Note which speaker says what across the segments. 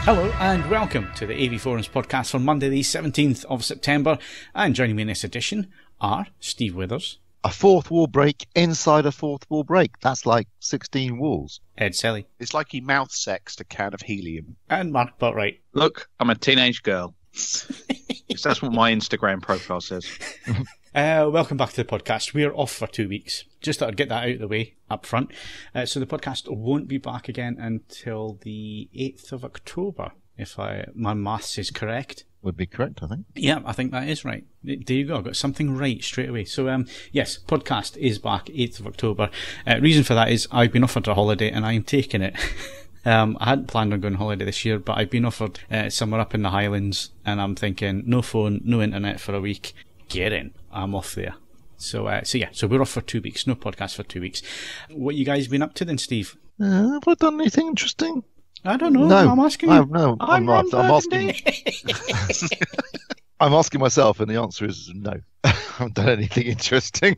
Speaker 1: Hello and welcome to the AVForums podcast for Monday the 17th of September, and joining me in this edition are Steve Withers.
Speaker 2: A fourth wall break inside a fourth wall break. That's like 16 walls.
Speaker 1: Ed Selley.
Speaker 3: It's like he mouth sexed a can of helium.
Speaker 1: And Mark Botwright.
Speaker 4: Look, I'm a teenage girl. That's what my Instagram profile says.
Speaker 1: Welcome back to the podcast. We're off for 2 weeks. Just thought I'd get that out of the way up front. So the podcast won't be back again until the 8th of October, if my maths is correct.
Speaker 2: Would be correct, I think.
Speaker 1: Yeah, I think that is right. There you go. I got something right straight away. So, yes, podcast is back 8th of October. Reason for that is I've been offered a holiday and I am taking it. I hadn't planned on going on holiday this year, but I've been offered somewhere up in the Highlands, and I'm thinking, no phone, no internet for a week. Get in. I'm off there. So we're off for 2 weeks. No podcast for 2 weeks. What you guys been up to then, Steve?
Speaker 2: Have I done anything interesting?
Speaker 1: I don't know.
Speaker 2: No,
Speaker 1: I'm asking you.
Speaker 2: No, I'm not. I'm asking. I'm asking myself, and the answer is no. I haven't done anything interesting.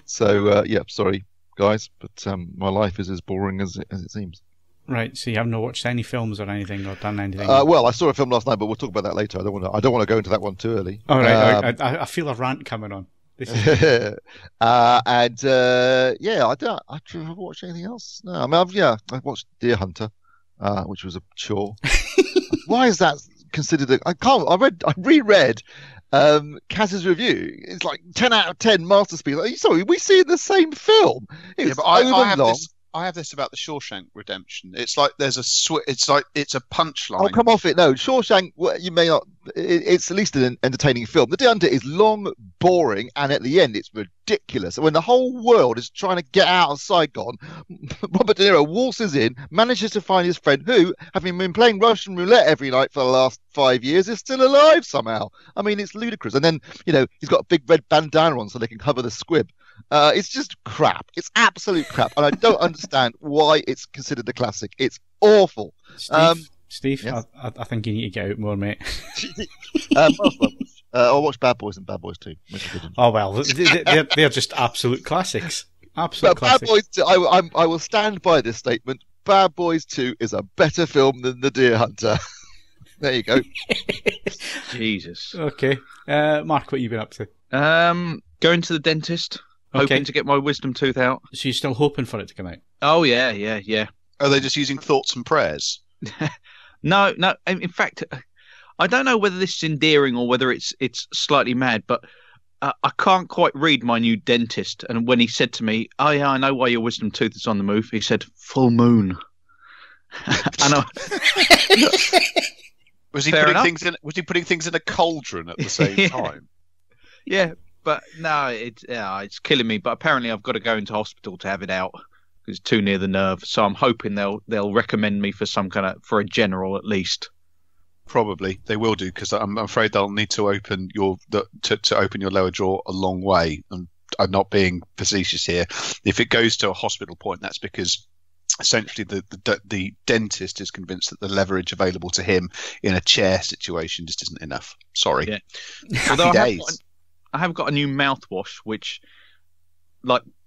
Speaker 2: So, sorry, guys, but my life is as boring as it seems.
Speaker 1: Right, so you haven't watched any films or anything, or done anything?
Speaker 2: Well, I saw a film last night, but we'll talk about that later. I don't want to go into that one too early.
Speaker 1: All right, I feel a rant coming on. This is
Speaker 2: I haven't watched anything else. No, I mean, I watched Deer Hunter, which was a chore. Why is that considered? I reread Kaz's review. It's like 10 out of 10 masterpiece. Sorry, we see the same film.
Speaker 3: I have this about the Shawshank Redemption. It's like there's it's a punchline.
Speaker 2: Oh, come off it! No, Shawshank. Well, you may not. It's at least an entertaining film. The Deer Hunter is long, boring, and at the end, it's ridiculous. When the whole world is trying to get out of Saigon, Robert De Niro waltzes in, manages to find his friend, who, having been playing Russian roulette every night for the last 5 years, is still alive somehow. I mean, it's ludicrous. And then he's got a big red bandana on so they can cover the squib. It's just crap. It's absolute crap, and I don't understand why it's considered a classic. It's awful.
Speaker 1: Steve,
Speaker 2: yes?
Speaker 1: I think you need to get out more, mate.
Speaker 2: I'll watch Bad Boys and Bad Boys 2.
Speaker 1: Oh well, they're just absolute classics. Absolute classics.
Speaker 2: Bad Boys 2. I will stand by this statement. Bad Boys 2 is a better film than The Deer Hunter. There you go.
Speaker 4: Jesus.
Speaker 1: Okay, Mark, what have you been up to?
Speaker 4: Going to the dentist. Hoping to get my wisdom tooth out.
Speaker 1: So you're still hoping for it to come out?
Speaker 4: Oh, yeah.
Speaker 3: Are they just using thoughts and prayers?
Speaker 4: No. In fact, I don't know whether this is endearing or whether it's slightly mad, but I can't quite read my new dentist. And when he said to me, "Oh, yeah, I know why your wisdom tooth is on the move," he said, "Full moon." And
Speaker 3: Was he putting things in a cauldron at the same time?
Speaker 4: Yeah. But no, it's killing me. But apparently, I've got to go into hospital to have it out because it's too near the nerve. So I'm hoping they'll recommend me for for a general at least.
Speaker 3: Probably they will do, because I'm afraid they'll need to open to open your lower jaw a long way. And I'm not being facetious here. If it goes to a hospital point, that's because essentially the dentist is convinced that the leverage available to him in a chair situation just isn't enough. Sorry.
Speaker 4: Yeah.
Speaker 3: Happy days.
Speaker 4: I have got a new mouthwash which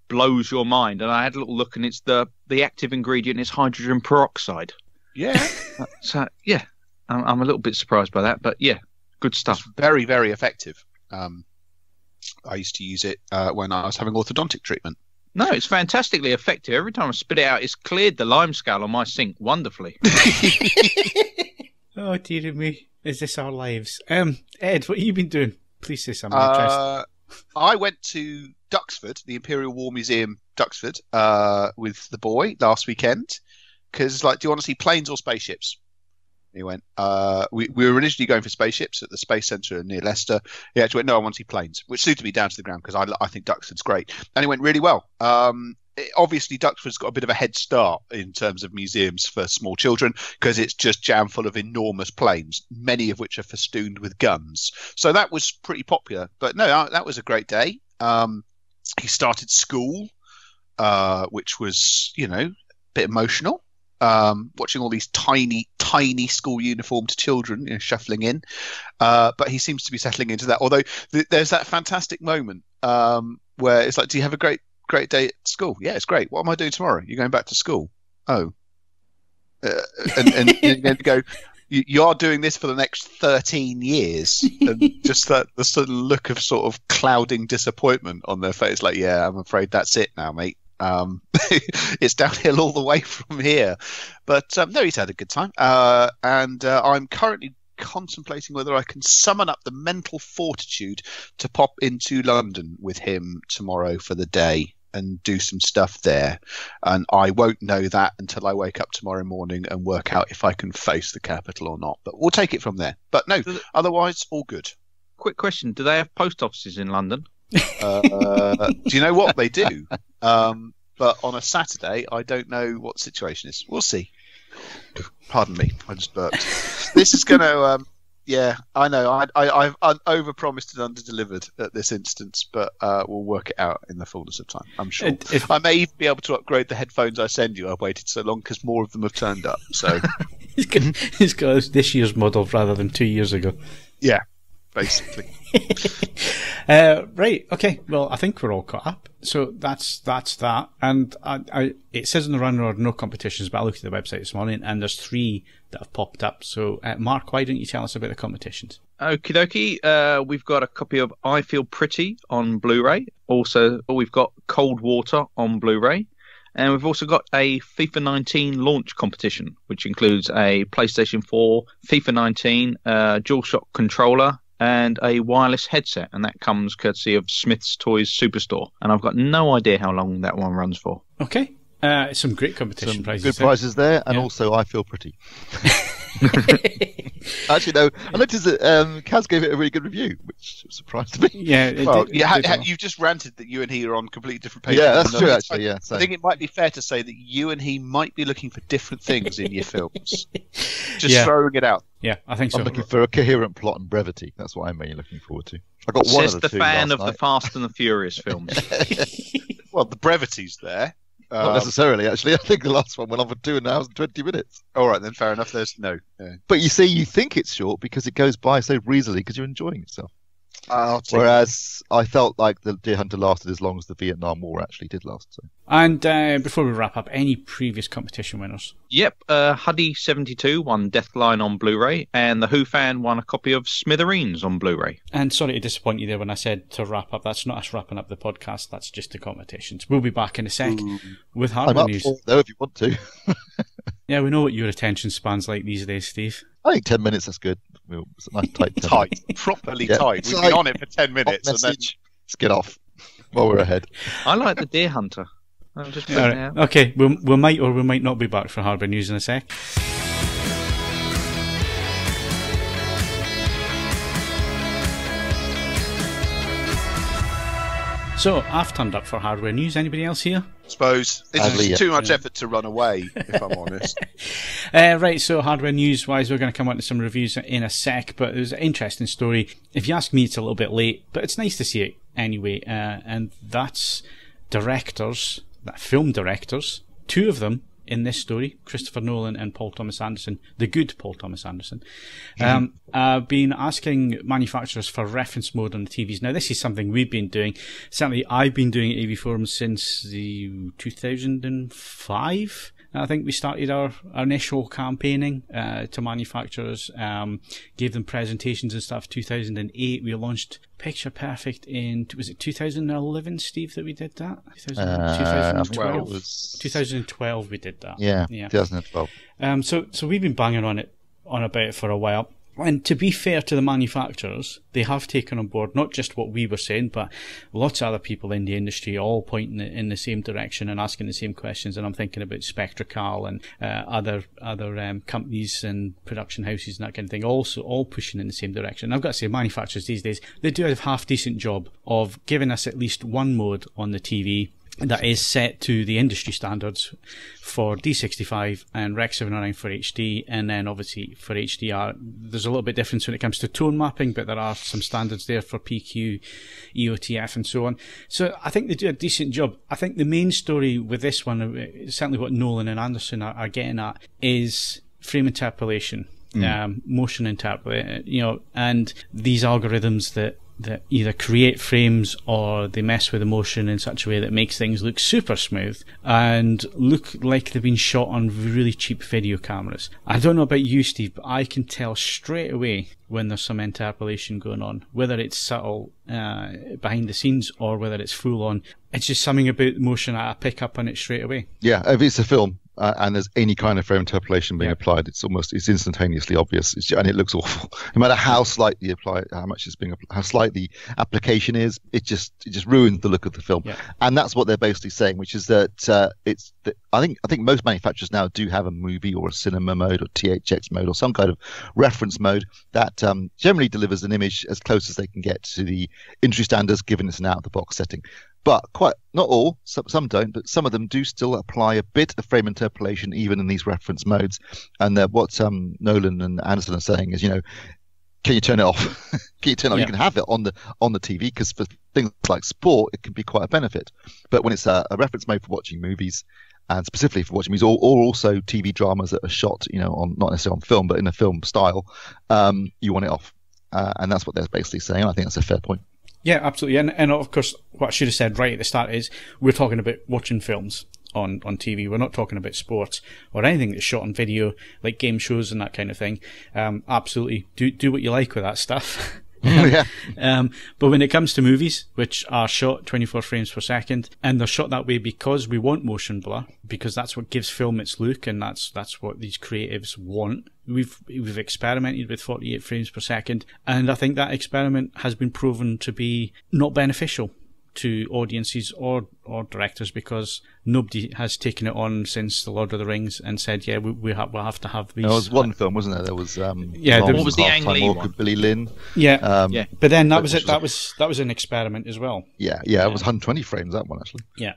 Speaker 4: blows your mind, and I had a little look, and it's the active ingredient is hydrogen peroxide.
Speaker 3: Yeah.
Speaker 4: So yeah, I'm a little bit surprised by that, but yeah, good stuff.
Speaker 3: It's very, very effective. I used to use it when I was having orthodontic treatment.
Speaker 4: No, it's fantastically effective. Every time I spit it out, it's cleared the lime scale on my sink wonderfully.
Speaker 1: Oh dear me, is this our lives? Ed, what have you been doing? Please say something interesting.
Speaker 3: I went to Duxford, the Imperial War Museum, Duxford, with the boy last weekend, because do you want to see planes or spaceships? He went, we were initially going for spaceships at the Space Centre near Leicester. He actually went, no, I want to see planes, which suited me down to the ground because I think Duxford's great. And it went really well. Obviously, Duxford's got a bit of a head start in terms of museums for small children because it's just jam full of enormous planes, many of which are festooned with guns. So that was pretty popular. But no, that was a great day. He started school, which was, a bit emotional. Watching all these tiny school uniformed children shuffling in, but he seems to be settling into that. Although there's that fantastic moment where it's like, do you have a great day at school? Yeah, it's great. What am I doing tomorrow? You're going back to school? Oh, and you go, you are doing this for the next 13 years. And just the sort of look of sort of clouding disappointment on their face, like, yeah, I'm afraid that's it now, mate. It's downhill all the way from here. But no, he's had a good time. And I'm currently contemplating whether I can summon up the mental fortitude to pop into London with him tomorrow for the day and do some stuff there. And I won't know that until I wake up tomorrow morning and work out if I can face the capital or not. But we'll take it from there. But no, otherwise, all good.
Speaker 4: Quick question. Do they have post offices in London?
Speaker 3: Do you know what they do? But on a Saturday, I don't know what the situation is. We'll see. Pardon me, I just burped. This is going to... yeah, I know. I've overpromised and underdelivered at this instance, but we'll work it out in the fullness of time, I'm sure. I may even be able to upgrade the headphones I send you. I've waited so long because more of them have turned up. So
Speaker 1: He's got this year's model rather than 2 years ago.
Speaker 3: Yeah, basically.
Speaker 1: Right, okay. Well, I think we're all caught up. So that's that. And it says in the runner no competitions, but I looked at the website this morning and there's 3 that have popped up. So, Mark, why don't you tell us about the competitions?
Speaker 4: Okie dokie. We've got a copy of I Feel Pretty on Blu-ray. Also, we've got Cold Water on Blu-ray. And we've also got a FIFA 19 launch competition, which includes a PlayStation 4, FIFA 19, DualShock controller, and a wireless headset. And that comes courtesy of Smith's Toys Superstore. And I've got no idea how long that one runs for.
Speaker 1: Okay. Some great competition prizes.
Speaker 2: Good prizes there, and also I Feel Pretty. Actually, no, I noticed that Kaz gave it a really good review, which surprised me.
Speaker 1: Yeah,
Speaker 3: you've just ranted that you and he are on completely different pages.
Speaker 2: Yeah, that's true, actually, yeah. So.
Speaker 3: I think it might be fair to say that you and he might be looking for different things in your films. Just throwing it out.
Speaker 1: Yeah, I think so.
Speaker 2: I'm looking for a coherent plot and brevity. That's what I'm mainly looking forward to. I got one
Speaker 4: Says
Speaker 2: of the
Speaker 4: the
Speaker 2: two
Speaker 4: fan
Speaker 2: last
Speaker 4: of
Speaker 2: night.
Speaker 4: the Fast and the Furious films.
Speaker 3: Well, the brevity's there.
Speaker 2: Not necessarily, actually. I think the last one went on for 2 hours and 20 minutes.
Speaker 3: All right, then fair enough. There's no.
Speaker 2: But you see, you think it's short because it goes by so breezily because you're enjoying yourself. Whereas I felt like the Deer Hunter lasted as long as the Vietnam War actually did last. So.
Speaker 1: And before we wrap up, any previous competition winners?
Speaker 4: Yep, Huddy72 won Deathline on Blu-ray, and the Who fan won a copy of Smithereens on Blu-ray.
Speaker 1: And sorry to disappoint you there when I said to wrap up. That's not us wrapping up the podcast. That's just the competitions. We'll be back in a sec with hardware
Speaker 2: I'm up
Speaker 1: news.
Speaker 2: for it, though, if you want to.
Speaker 1: Yeah, we know what your attention span's like these days, Steve.
Speaker 2: I think 10 minutes, that's good. It's a nice tight 10
Speaker 3: tight, properly tight. We've been on it for 10 minutes. And then...
Speaker 2: Let's get off while we're ahead.
Speaker 4: I like the Deer Hunter. I'm just putting it out.
Speaker 1: Okay, we might or we might not be back for hardware news in a sec. So, I've turned up for hardware news. Anybody else here?
Speaker 3: I suppose it's too much effort to run away, if I'm honest.
Speaker 1: Right, so hardware news-wise, we're going to come on to some reviews in a sec, but it was an interesting story. If you ask me, it's a little bit late, but it's nice to see it anyway. And that's directors, film directors, 2 of them in this story, Christopher Nolan and Paul Thomas Anderson, the good Paul Thomas Anderson, have been asking manufacturers for reference mode on the TVs. Now, this is something we've been doing. Certainly, I've been doing at AVForums since the 2005. I think we started our initial campaigning to manufacturers, gave them presentations and stuff. 2008, we launched Picture Perfect in, was it 2011, Steve, that we did that? 2012? 2012 we did that.
Speaker 2: Yeah. 2012.
Speaker 1: So we've been banging on about it for a while. And to be fair to the manufacturers, they have taken on board not just what we were saying, but lots of other people in the industry all pointing in the same direction and asking the same questions. And I'm thinking about Spectracal and other companies and production houses and that kind of thing, also all pushing in the same direction. And I've got to say, manufacturers these days, they do a half-decent job of giving us at least one mode on the TV that is set to the industry standards for D65 and Rec 709 for HD, and then obviously for HDR there's a little bit difference when it comes to tone mapping, but there are some standards there for PQ, EOTF and so on. So I think they do a decent job. I think the main story with this one, certainly what Nolan and Anderson are getting at, is frame interpolation, motion interpolation, and these algorithms that either create frames or they mess with the motion in such a way that makes things look super smooth and look like they've been shot on really cheap video cameras. I don't know about you, Steve, but I can tell straight away when there's some interpolation going on, whether it's subtle behind the scenes or whether it's full on. It's just something about the motion I pick up on it straight away.
Speaker 2: Yeah, if it's a film and there's any kind of frame interpolation being applied, it's instantaneously obvious, and it looks awful. No matter how slightly applied, how slight the application is, it just ruins the look of the film. Yeah. And that's what they're basically saying, which is that I think most manufacturers now do have a movie or a cinema mode or THX mode or some kind of reference mode that generally delivers an image as close as they can get to the industry standards, given it's an out-of-the-box setting. But not all, some don't, but some of them do still apply a bit of frame interpolation even in these reference modes. And what Nolan and Anderson are saying is, can you turn it off? Can you turn it off? You can have it on the TV, because for things like sport, it can be quite a benefit. But when it's a reference mode for watching movies, and specifically for watching movies, or also TV dramas that are shot, on not necessarily on film, but in a film style, you want it off. And that's what they're basically saying. I think that's a fair point.
Speaker 1: Yeah, absolutely. And of course, what I should have said right at the start is we're talking about watching films on TV. We're not talking about sports or anything that's shot on video, like game shows and that kind of thing. Absolutely. Do what you like with that stuff.
Speaker 2: Yeah.
Speaker 1: But when it comes to movies, which are shot 24 frames per second, and they're shot that way because we want motion blur, because that's what gives film its look, and that's what these creatives want. We've experimented with 48 frames per second, and I think that experiment has been proven to be not beneficial to audiences or directors, because nobody has taken it on since The Lord of the Rings and said, yeah, we'll have to have these.
Speaker 2: There was one film, wasn't there? There was
Speaker 1: there
Speaker 4: what was the Ang Lee one?
Speaker 2: Billy Lynn.
Speaker 1: Yeah, but then that was it. That was an experiment as well.
Speaker 2: Yeah. It was 120 frames, that one, actually.
Speaker 1: Yeah.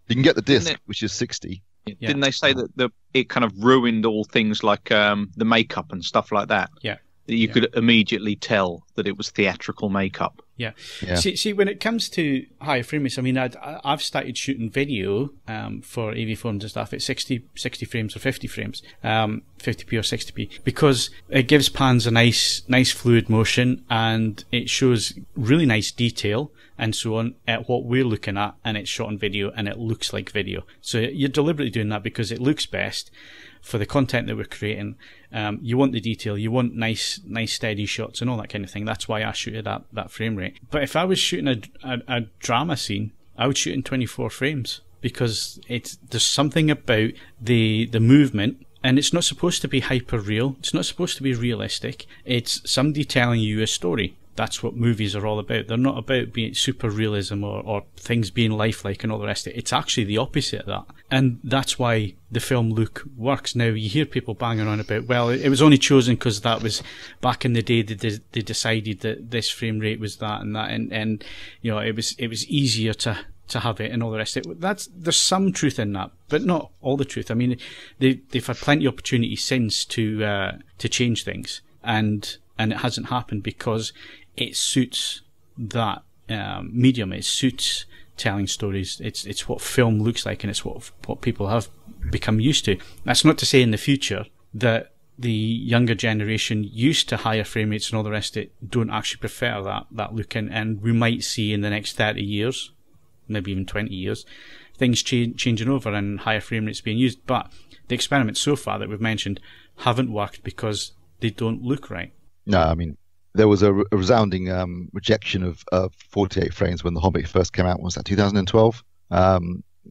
Speaker 2: You can get the disc, which is 60.
Speaker 4: Yeah. Didn't they say that it kind of ruined all things like the makeup and stuff like that?
Speaker 1: Yeah.
Speaker 4: That you could immediately tell that it was theatrical makeup.
Speaker 1: Yeah. See, when it comes to high frame rates, I mean, I've started shooting video for AVForums and stuff at 60 frames or 50 frames, 50p or 60p, because it gives pans a nice fluid motion, and it shows really nice detail and so on at what we're looking at, and it's shot on video and it looks like video. So you're deliberately doing that because it looks best for the content that we're creating. You want the detail, you want nice steady shots and all that kind of thing. That's why I shoot at that frame rate. But if I was shooting a drama scene, I would shoot in 24 frames, because there's something about the movement, and it's not supposed to be hyper real. It's not supposed to be realistic. It's somebody telling you a story. That's what movies are all about. They're not about being super realism or things being lifelike and all the rest of it. It's actually the opposite of that. And that's why the film look works. Now, you hear people banging on about, well, it was only chosen because that was back in the day they decided that this frame rate was that and that, and it was easier to have it and all the rest of it. There's some truth in that, but not all the truth. I mean, they've had plenty of opportunities since to change things, and it hasn't happened because it suits that medium. It suits telling stories. It's what film looks like, and it's what people have become used to. That's not to say in the future that the younger generation used to higher frame rates and all the rest of it don't actually prefer that look, and we might see in the next 30 years, maybe even 20 years, things changing over and higher frame rates being used. But the experiments so far that we've mentioned haven't worked because they don't look right.
Speaker 2: No, I mean, there was a resounding rejection of 48 frames when The Hobbit first came out. Was that 2012?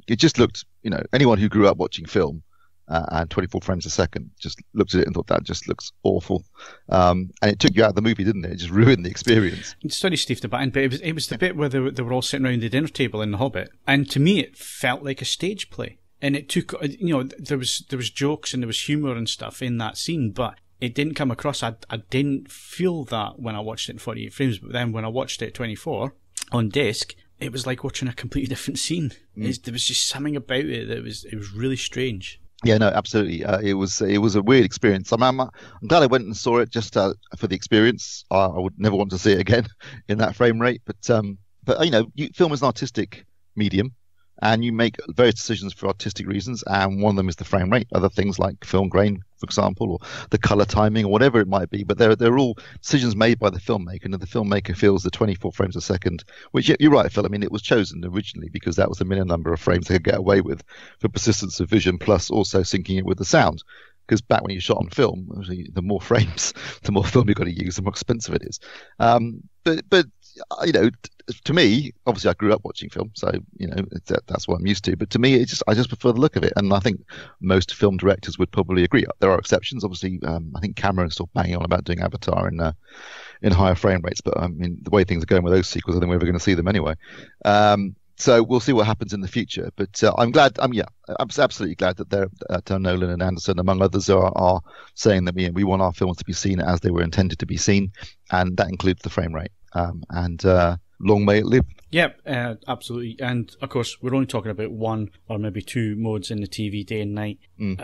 Speaker 2: It just looked, anyone who grew up watching film and 24 frames a second just looked at it and thought that just looks awful. And it took you out of the movie, didn't it? It just ruined the experience.
Speaker 1: Sorry, Steve, to button, but it was the bit where they were all sitting around the dinner table in The Hobbit, and to me it felt like a stage play. And it took, there was jokes and there was humour and stuff in that scene, but it didn't come across. I didn't feel that when I watched it in 48 frames, but then when I watched it at 24 on disc, it was like watching a completely different scene. There was just something about it that it was really strange. Yeah, no, absolutely. It was a weird experience. I'm glad I went and saw it just for the experience. I would never want to see it again in that frame rate. But film is an artistic medium,
Speaker 2: and you make various decisions for artistic reasons, and one of them is the frame rate. Other things like film grain, for example, or the color timing, or whatever it might be. But they're all decisions made by the filmmaker, and the filmmaker feels the 24 frames a second, which you're right, Phil. I mean, it was chosen originally because that was the minimum number of frames they could get away with for persistence of vision, plus also syncing it with the sound. Because back when you shot on film, obviously, the more frames, the more film you've got to use, the more expensive it is. But you know, to me, obviously, I grew up watching film, so you know that's what I'm used to. But to me, I just prefer the look of it, and I think most film directors would probably agree. There are exceptions, obviously. I think Cameron's still banging on about doing Avatar in higher frame rates, but I mean, the way things are going with those sequels, I think we're ever going to see them anyway. So we'll see what happens in the future. But I'm glad. I'm absolutely glad that they're Nolan and Anderson, among others, are saying that we want our films to be seen as they were intended to be seen, and that includes the frame rate. And long may it live.
Speaker 1: Yep, absolutely. And of course, we're only talking about one or maybe two modes in the TV, day and night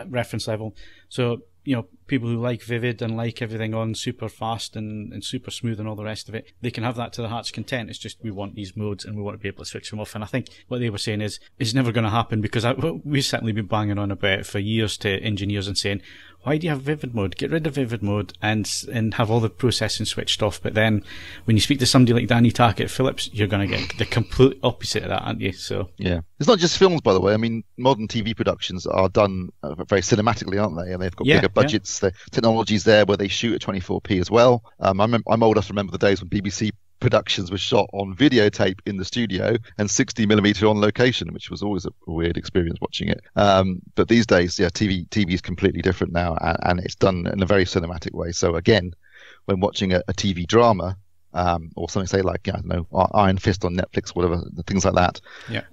Speaker 1: reference level. So, you know, people who like vivid and like everything on super fast and super smooth and all the rest of it, they can have that to their heart's content. It's just we want these modes and we want to be able to switch them off. And I think what they were saying is it's never going to happen, because we've certainly been banging on about it for years to engineers and saying, why do you have vivid mode? Get rid of vivid mode and have all the processing switched off. But then when you speak to somebody like Danny Tack at Philips, you're going to get the complete opposite of that, aren't you? So
Speaker 2: yeah, it's not just films, by the way. I mean, modern TV productions are done very cinematically, aren't they? And they've got bigger budgets. The technology's there where they shoot at 24p as well. I'm old enough to remember the days when BBC productions were shot on videotape in the studio and 60mm on location, which was always a weird experience watching it. But these days, yeah, TV is completely different now, and it's done in a very cinematic way. So again, when watching a TV drama, or something, say, like, I don't know, Iron Fist on Netflix, whatever, things like that,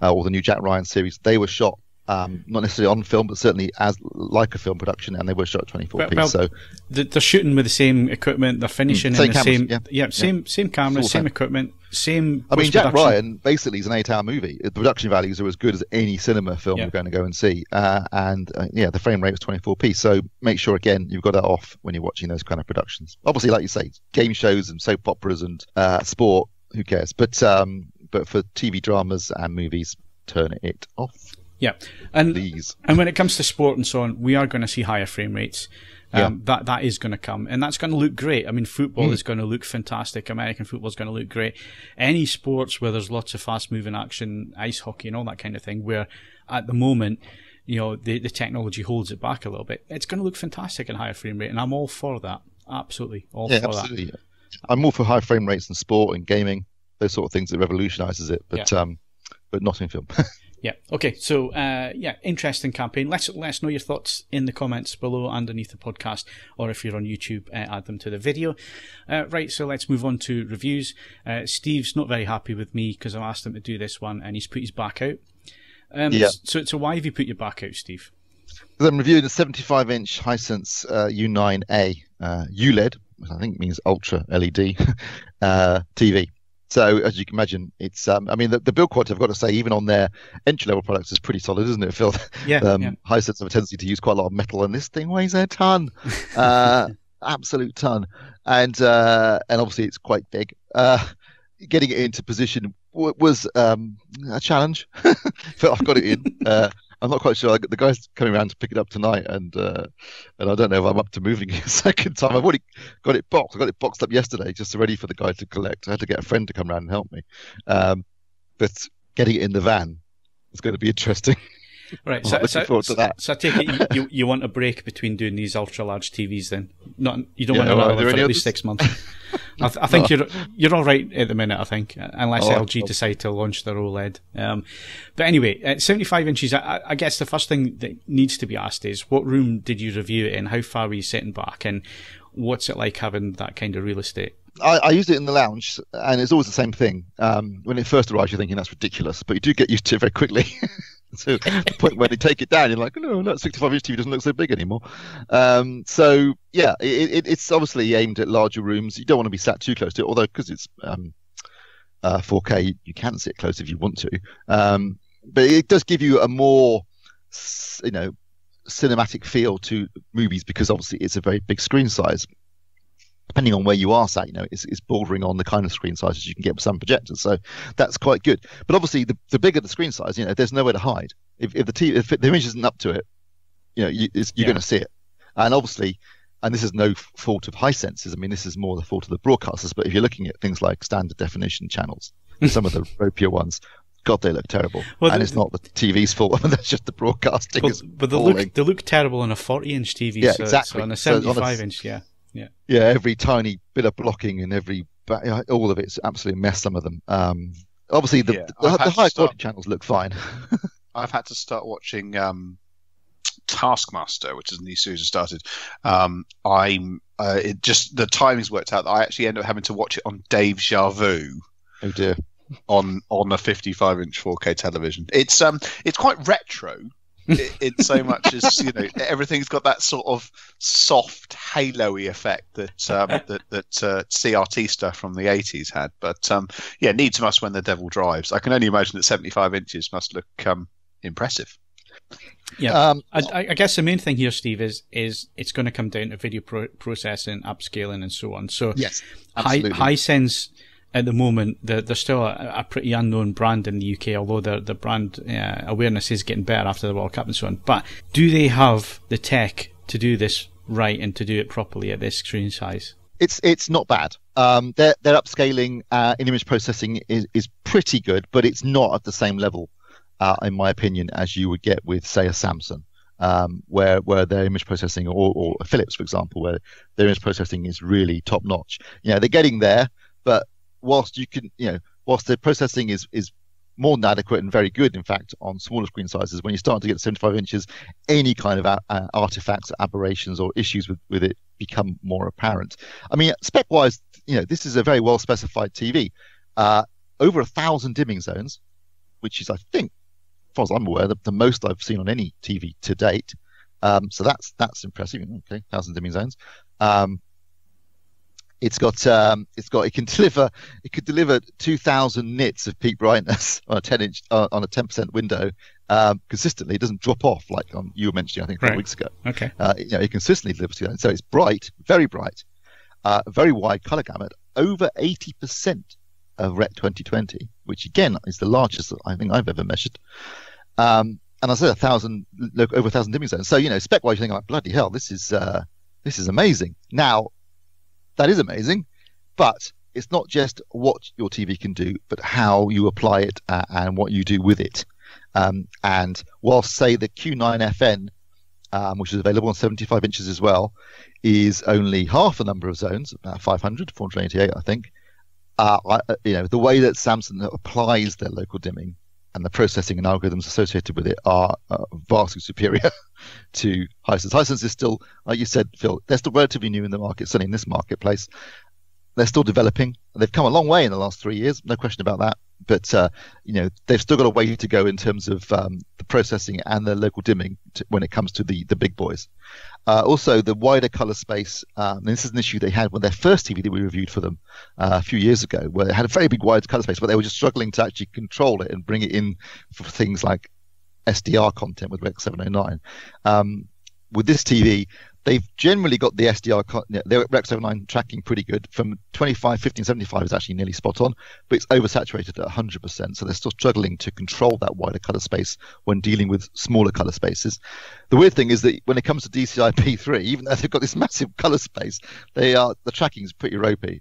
Speaker 2: or the new Jack Ryan series, they were shot not necessarily on film, but certainly as like a film production, and they were shot at 24p. Well,
Speaker 1: so they're shooting with the same equipment, they're finishing in the cameras, same cameras, same equipment, same.
Speaker 2: I mean, Jack Ryan basically is an 8-hour movie. The production values are as good as any cinema film you're going to go and see, and the frame rate was 24p. So make sure again you've got that off when you're watching those kind of productions. Obviously, like you say, game shows and soap operas and sport, who cares? But for TV dramas and movies, turn it off.
Speaker 1: Yeah, and when it comes to sport and so on, we are going to see higher frame rates. That is going to come, and that's going to look great. I mean, football is going to look fantastic. American football is going to look great. Any sports where there's lots of fast-moving action, ice hockey and all that kind of thing, where at the moment, you know, the technology holds it back a little bit, it's going to look fantastic in higher frame rate, and I'm all for that. Absolutely, all for
Speaker 2: absolutely.
Speaker 1: that.
Speaker 2: I'm all for high frame rates in sport and gaming, those sort of things. That revolutionises it, but not in film.
Speaker 1: Yeah. Okay. So, interesting campaign. Let us know your thoughts in the comments below underneath the podcast, or if you're on YouTube, add them to the video. Right. So let's move on to reviews. Steve's not very happy with me because I've asked him to do this one, and he's put his back out. So why have you put your back out, Steve?
Speaker 2: Because I'm reviewing the 75-inch Hisense U9A ULED, which I think means Ultra LED TV. So, as you can imagine, it's, I mean, the build quality, I've got to say, even on their entry-level products, is pretty solid, isn't it, Phil? Hisense have a tendency to use quite a lot of metal, and this thing weighs a ton. Absolute ton. And obviously, it's quite big. Getting it into position was a challenge. But I've got it in. I'm not quite sure. The guy's coming around to pick it up tonight, and I don't know if I'm up to moving it a second time. I've already got it boxed. I got it boxed up yesterday, just ready for the guy to collect. I had to get a friend to come around and help me. But getting it in the van is going to be interesting.
Speaker 1: Right,
Speaker 2: I'm looking forward to that.
Speaker 1: So I take it you want a break between doing these ultra large TVs then? You don't want to run for at least 6 months. I think you're all right at the minute. I think, unless LG decide to launch their OLED. But anyway, at 75 inches, I guess the first thing that needs to be asked is, what room did you review it in? How far were you sitting back? And what's it like having that kind of real estate?
Speaker 2: I used it in the lounge, and it's always the same thing. When it first arrives, you're thinking that's ridiculous, but you do get used to it very quickly. So the point when you take it down, you're like, no, that 65-inch TV doesn't look so big anymore. So yeah, it's obviously aimed at larger rooms. You don't want to be sat too close to it, although because it's 4K, you can sit close if you want to. But it does give you a more, cinematic feel to movies, because obviously it's a very big screen size. depending on where you are sat, it's bordering on the kind of screen sizes you can get with some projectors. So that's quite good. But obviously, the bigger the screen size, there's nowhere to hide. If the image isn't up to it, you're going to see it. And obviously, and this is no fault of Hisense's. I mean, this is more the fault of the broadcasters. But if you're looking at things like standard definition channels, some of the ropier ones, God, they look terrible. Well, and it's not the TV's fault. That's just the broadcasting.
Speaker 1: But they look terrible on a 40-inch TV.
Speaker 2: Yeah,
Speaker 1: so,
Speaker 2: exactly.
Speaker 1: So on a 75-inch, yeah.
Speaker 2: Every tiny bit of blocking and all of it's absolutely a mess. Some of them. Obviously, the high quality channels look fine.
Speaker 3: I've had to start watching Taskmaster, which is a new series I started. The timing's worked out that I actually end up having to watch it on Deja Vu.
Speaker 2: Oh dear.
Speaker 3: On a 55-inch 4K television. It's quite retro. It's so much as everything's got that sort of soft halo-y effect that CRT stuff from the 80s had. But needs must when the devil drives. I can only imagine that 75 inches must look impressive.
Speaker 1: Yeah, I guess the main thing here, Steve, is it's going to come down to video processing, upscaling, and so on. So
Speaker 2: yes, absolutely.
Speaker 1: Hisense at the moment, they're still a pretty unknown brand in the UK, although the brand awareness is getting better after the World Cup and so on. But do they have the tech to do this right and to do it properly at this screen size?
Speaker 2: It's not bad. Their upscaling in image processing is pretty good, but it's not at the same level, in my opinion, as you would get with, say, a Samsung, where their image processing, or a Philips, for example, where their image processing is really top notch. They're getting there, but whilst the processing is more than adequate and very good, in fact, on smaller screen sizes, when you start to get 75 inches, any kind of artifacts, aberrations, or issues with it become more apparent. I mean, spec-wise, this is a very well-specified TV. Over 1,000 dimming zones, which is, I think, as far as I'm aware, the most I've seen on any TV to date. So that's impressive. Okay, 1,000 dimming zones. It can deliver 2,000 nits of peak brightness on a 10-inch on a 10% window consistently. It doesn't drop off like you were mentioning, I think, 4 weeks ago.
Speaker 1: Okay.
Speaker 2: It consistently delivers 2,000. So it's bright, very bright, very wide color gamut, over 80% of Rec 2020, which again is the largest I think I've ever measured. And I said over 1,000 dimming zones. So spec-wise, you think, like, bloody hell, this is amazing. Now, that is amazing, but it's not just what your TV can do, but how you apply it and what you do with it. And whilst, say, the Q9FN, which is available on 75 inches as well, is only half the number of zones, about 488, I think. The way that Samsung applies their local dimming and the processing and algorithms associated with it are vastly superior to Hisense. Hisense is still, like you said, Phil, they're still relatively new in the market, certainly in this marketplace. They're still developing. They've come a long way in the last 3 years, no question about that. But they've still got a way to go in terms of the processing and the local dimming when it comes to the big boys. Also, the wider color space. And this is an issue they had with their first TV that we reviewed for them a few years ago, where they had a very big wide color space, but they were just struggling to actually control it and bring it in for things like SDR content with Rec 709. With this TV, they've generally got the SDR, their Rec 709 tracking pretty good. From 25, 15, 75 is actually nearly spot on, but it's oversaturated at 100%. So they're still struggling to control that wider color space when dealing with smaller color spaces. The weird thing is that when it comes to DCI-P3, even though they've got this massive color space, the tracking is pretty ropey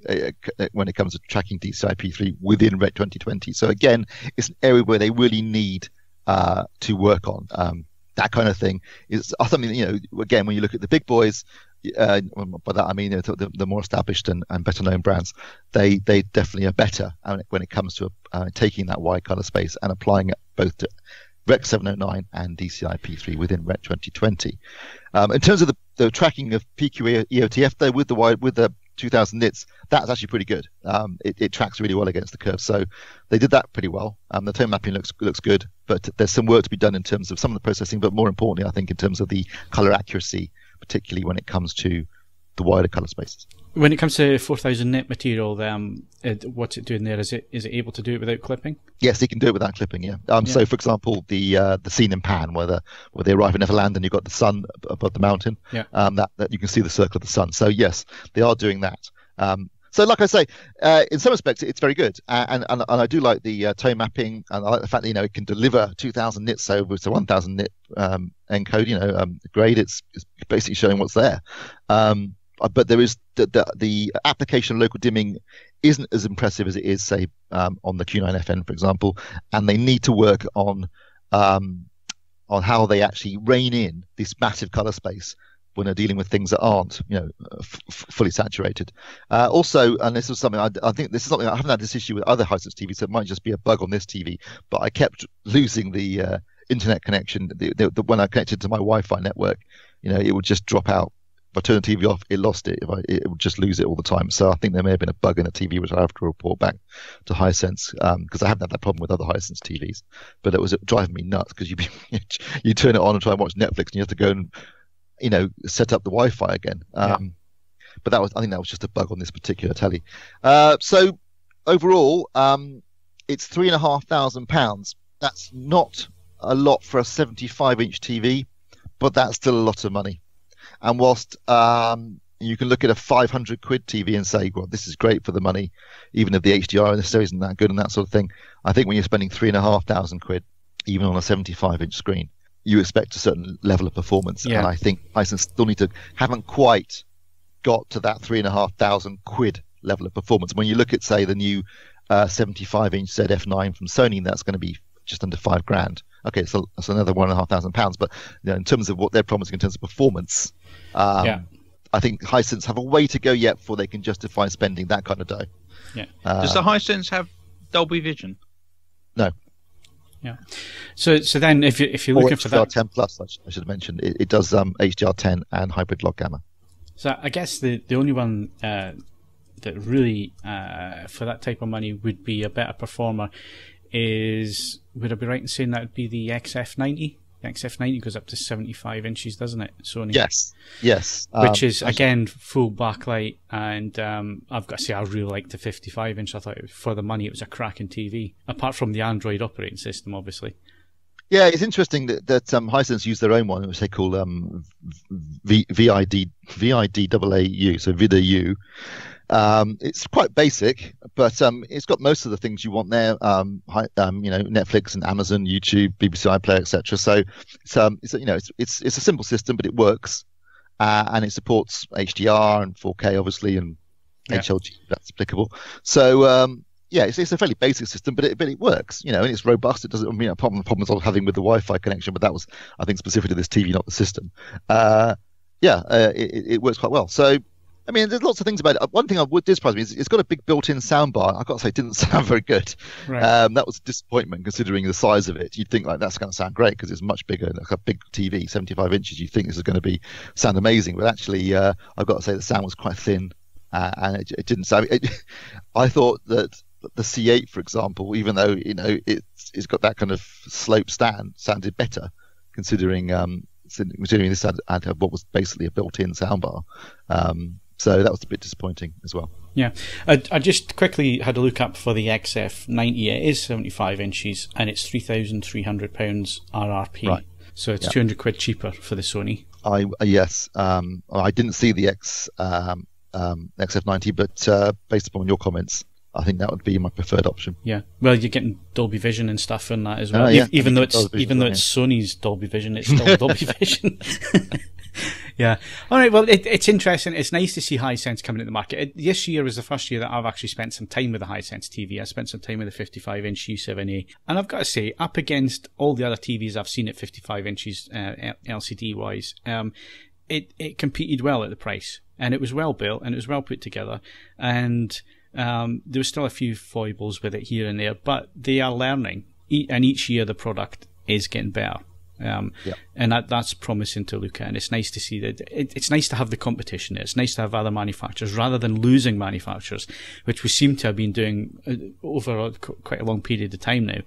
Speaker 2: when it comes to tracking DCI-P3 within Rec 2020. So again, it's an area where they really need to work on. That kind of thing is something, again, when you look at the big boys, by that I mean the more established and better known brands, they definitely are better when it comes to taking that wide color space and applying it both to Rec 709 and DCI P3 within Rec 2020. In terms of the tracking of PQ EOTF, though, with the 2000 nits, that's actually pretty good. It tracks really well against the curve, so they did that pretty well. The tone mapping looks good, but there's some work to be done in terms of some of the processing, but more importantly, I think, in terms of the color accuracy, particularly when it comes to the wider color spaces.
Speaker 1: When it comes to 4000 nit material, what's it doing there? Is it able to do it without clipping?
Speaker 2: Yes, it can do it without clipping. Yeah. So, for example, the scene in Pan, where they arrive in Neverland and you've got the sun above the mountain.
Speaker 1: Yeah.
Speaker 2: That you can see the circle of the sun. So yes, they are doing that. So, like I say, in some respects, it's very good, and I do like the tone mapping, and I like the fact that it can deliver 2,000 nits over to 1,000 nit encode. Grade. It's basically showing what's there. But there is the application of local dimming isn't as impressive as it is, say, on the Q9FN, for example, and they need to work on how they actually rein in this massive color space when they're dealing with things that aren't, fully saturated. Also, and this is something I think this is something I haven't had this issue with other Hisense TVs, so it might just be a bug on this TV, but I kept losing the internet connection. When I connected to my Wi-Fi network, it would just drop out. If I turned the TV off, it lost it. It would just lose it all the time. So I think there may have been a bug in the TV, which I have to report back to Hisense, because I haven't had that problem with other Hisense TVs. But it was driving me nuts, because you turn it on and try and watch Netflix, and you have to go and set up the Wi-Fi again. But I think that was just a bug on this particular telly. So overall, it's £3,500. That's not a lot for a 75-inch TV, but that's still a lot of money. And whilst you can look at a 500 quid TV and say, well, this is great for the money, even if the HDR in this series isn't that good and that sort of thing, I think when you're spending £3,500 quid, even on a 75-inch screen, you expect a certain level of performance.
Speaker 1: Yeah.
Speaker 2: And I think Hisense still haven't quite got to that £3,500 quid level of performance. When you look at, say, the new 75-inch ZF9 from Sony, that's going to be just under £5,000. Okay, so that's another £1,500. But in terms of what they're promising in terms of performance, I think Hisense have a way to go yet before they can justify spending that kind of dough.
Speaker 1: Yeah.
Speaker 4: Does the Hisense have Dolby Vision?
Speaker 2: No.
Speaker 1: Yeah. So then, if you're looking for that,
Speaker 2: HDR10 Plus, I should have mentioned, it does HDR10 and hybrid log gamma.
Speaker 1: So I guess the only one that really for that type of money would be a better performer is, would I be right in saying that would be the XF90? The XF90 goes up to 75 inches, doesn't it, Sony?
Speaker 2: Yes.
Speaker 1: Which is, again, full backlight, and I've got to say I really like the 55 inch. I thought for the money it was a cracking TV, apart from the Android operating system, obviously.
Speaker 2: Yeah, it's interesting that Hisense use their own one, which they call VIDAAU, so VIDAAU. It's quite basic, but it's got most of the things you want there. Netflix and Amazon, YouTube, BBC iPlayer, etc. So it's a simple system, but it works, and it supports HDR and 4K, obviously, and HLG. That's applicable. So it's a fairly basic system, but it works, and it's robust. It doesn't. Problems I was having with the Wi-Fi connection, but that was, I think, specific to this TV, not the system. It works quite well. So. I mean, there's lots of things about it. One thing did surprise me is it's got a big built-in soundbar. I've got to say, it didn't sound very good.
Speaker 1: Right.
Speaker 2: That was a disappointment considering the size of it. You'd think that's going to sound great because it's much bigger, like a big TV, 75 inches. You think this is going to sound amazing, but actually, I've got to say the sound was quite thin, and it didn't sound. I thought that the C8, for example, even though it's got that kind of slope stand, sounded better considering this had what was basically a built-in soundbar. So that was a bit disappointing as well.
Speaker 1: Yeah. I just quickly had a look up for the XF90. It is 75 inches and it's £3,300 RRP. Right. So it's 200 quid cheaper for the Sony.
Speaker 2: Yes. I didn't see the XF90, but based upon your comments, I think that would be my preferred option.
Speaker 1: Yeah. Well, you're getting Dolby Vision and stuff in that as well. Even though it's Sony's Dolby Vision, it's still Dolby Vision. Yeah. All right. Well, it's interesting. It's nice to see Hisense coming to the market. This year was the first year that I've actually spent some time with the Hisense TV. I spent some time with the 55-inch U7A. And I've got to say, up against all the other TVs I've seen at 55 inches LCD-wise, it competed well at the price. And it was well built and it was well put together. And there was still a few foibles with it here and there, but they are learning. And each year the product is getting better. And that's promising to look at, and it's nice to see that. It's nice to have the competition. It's nice to have other manufacturers rather than losing manufacturers, which we seem to have been doing over quite a long period of time now.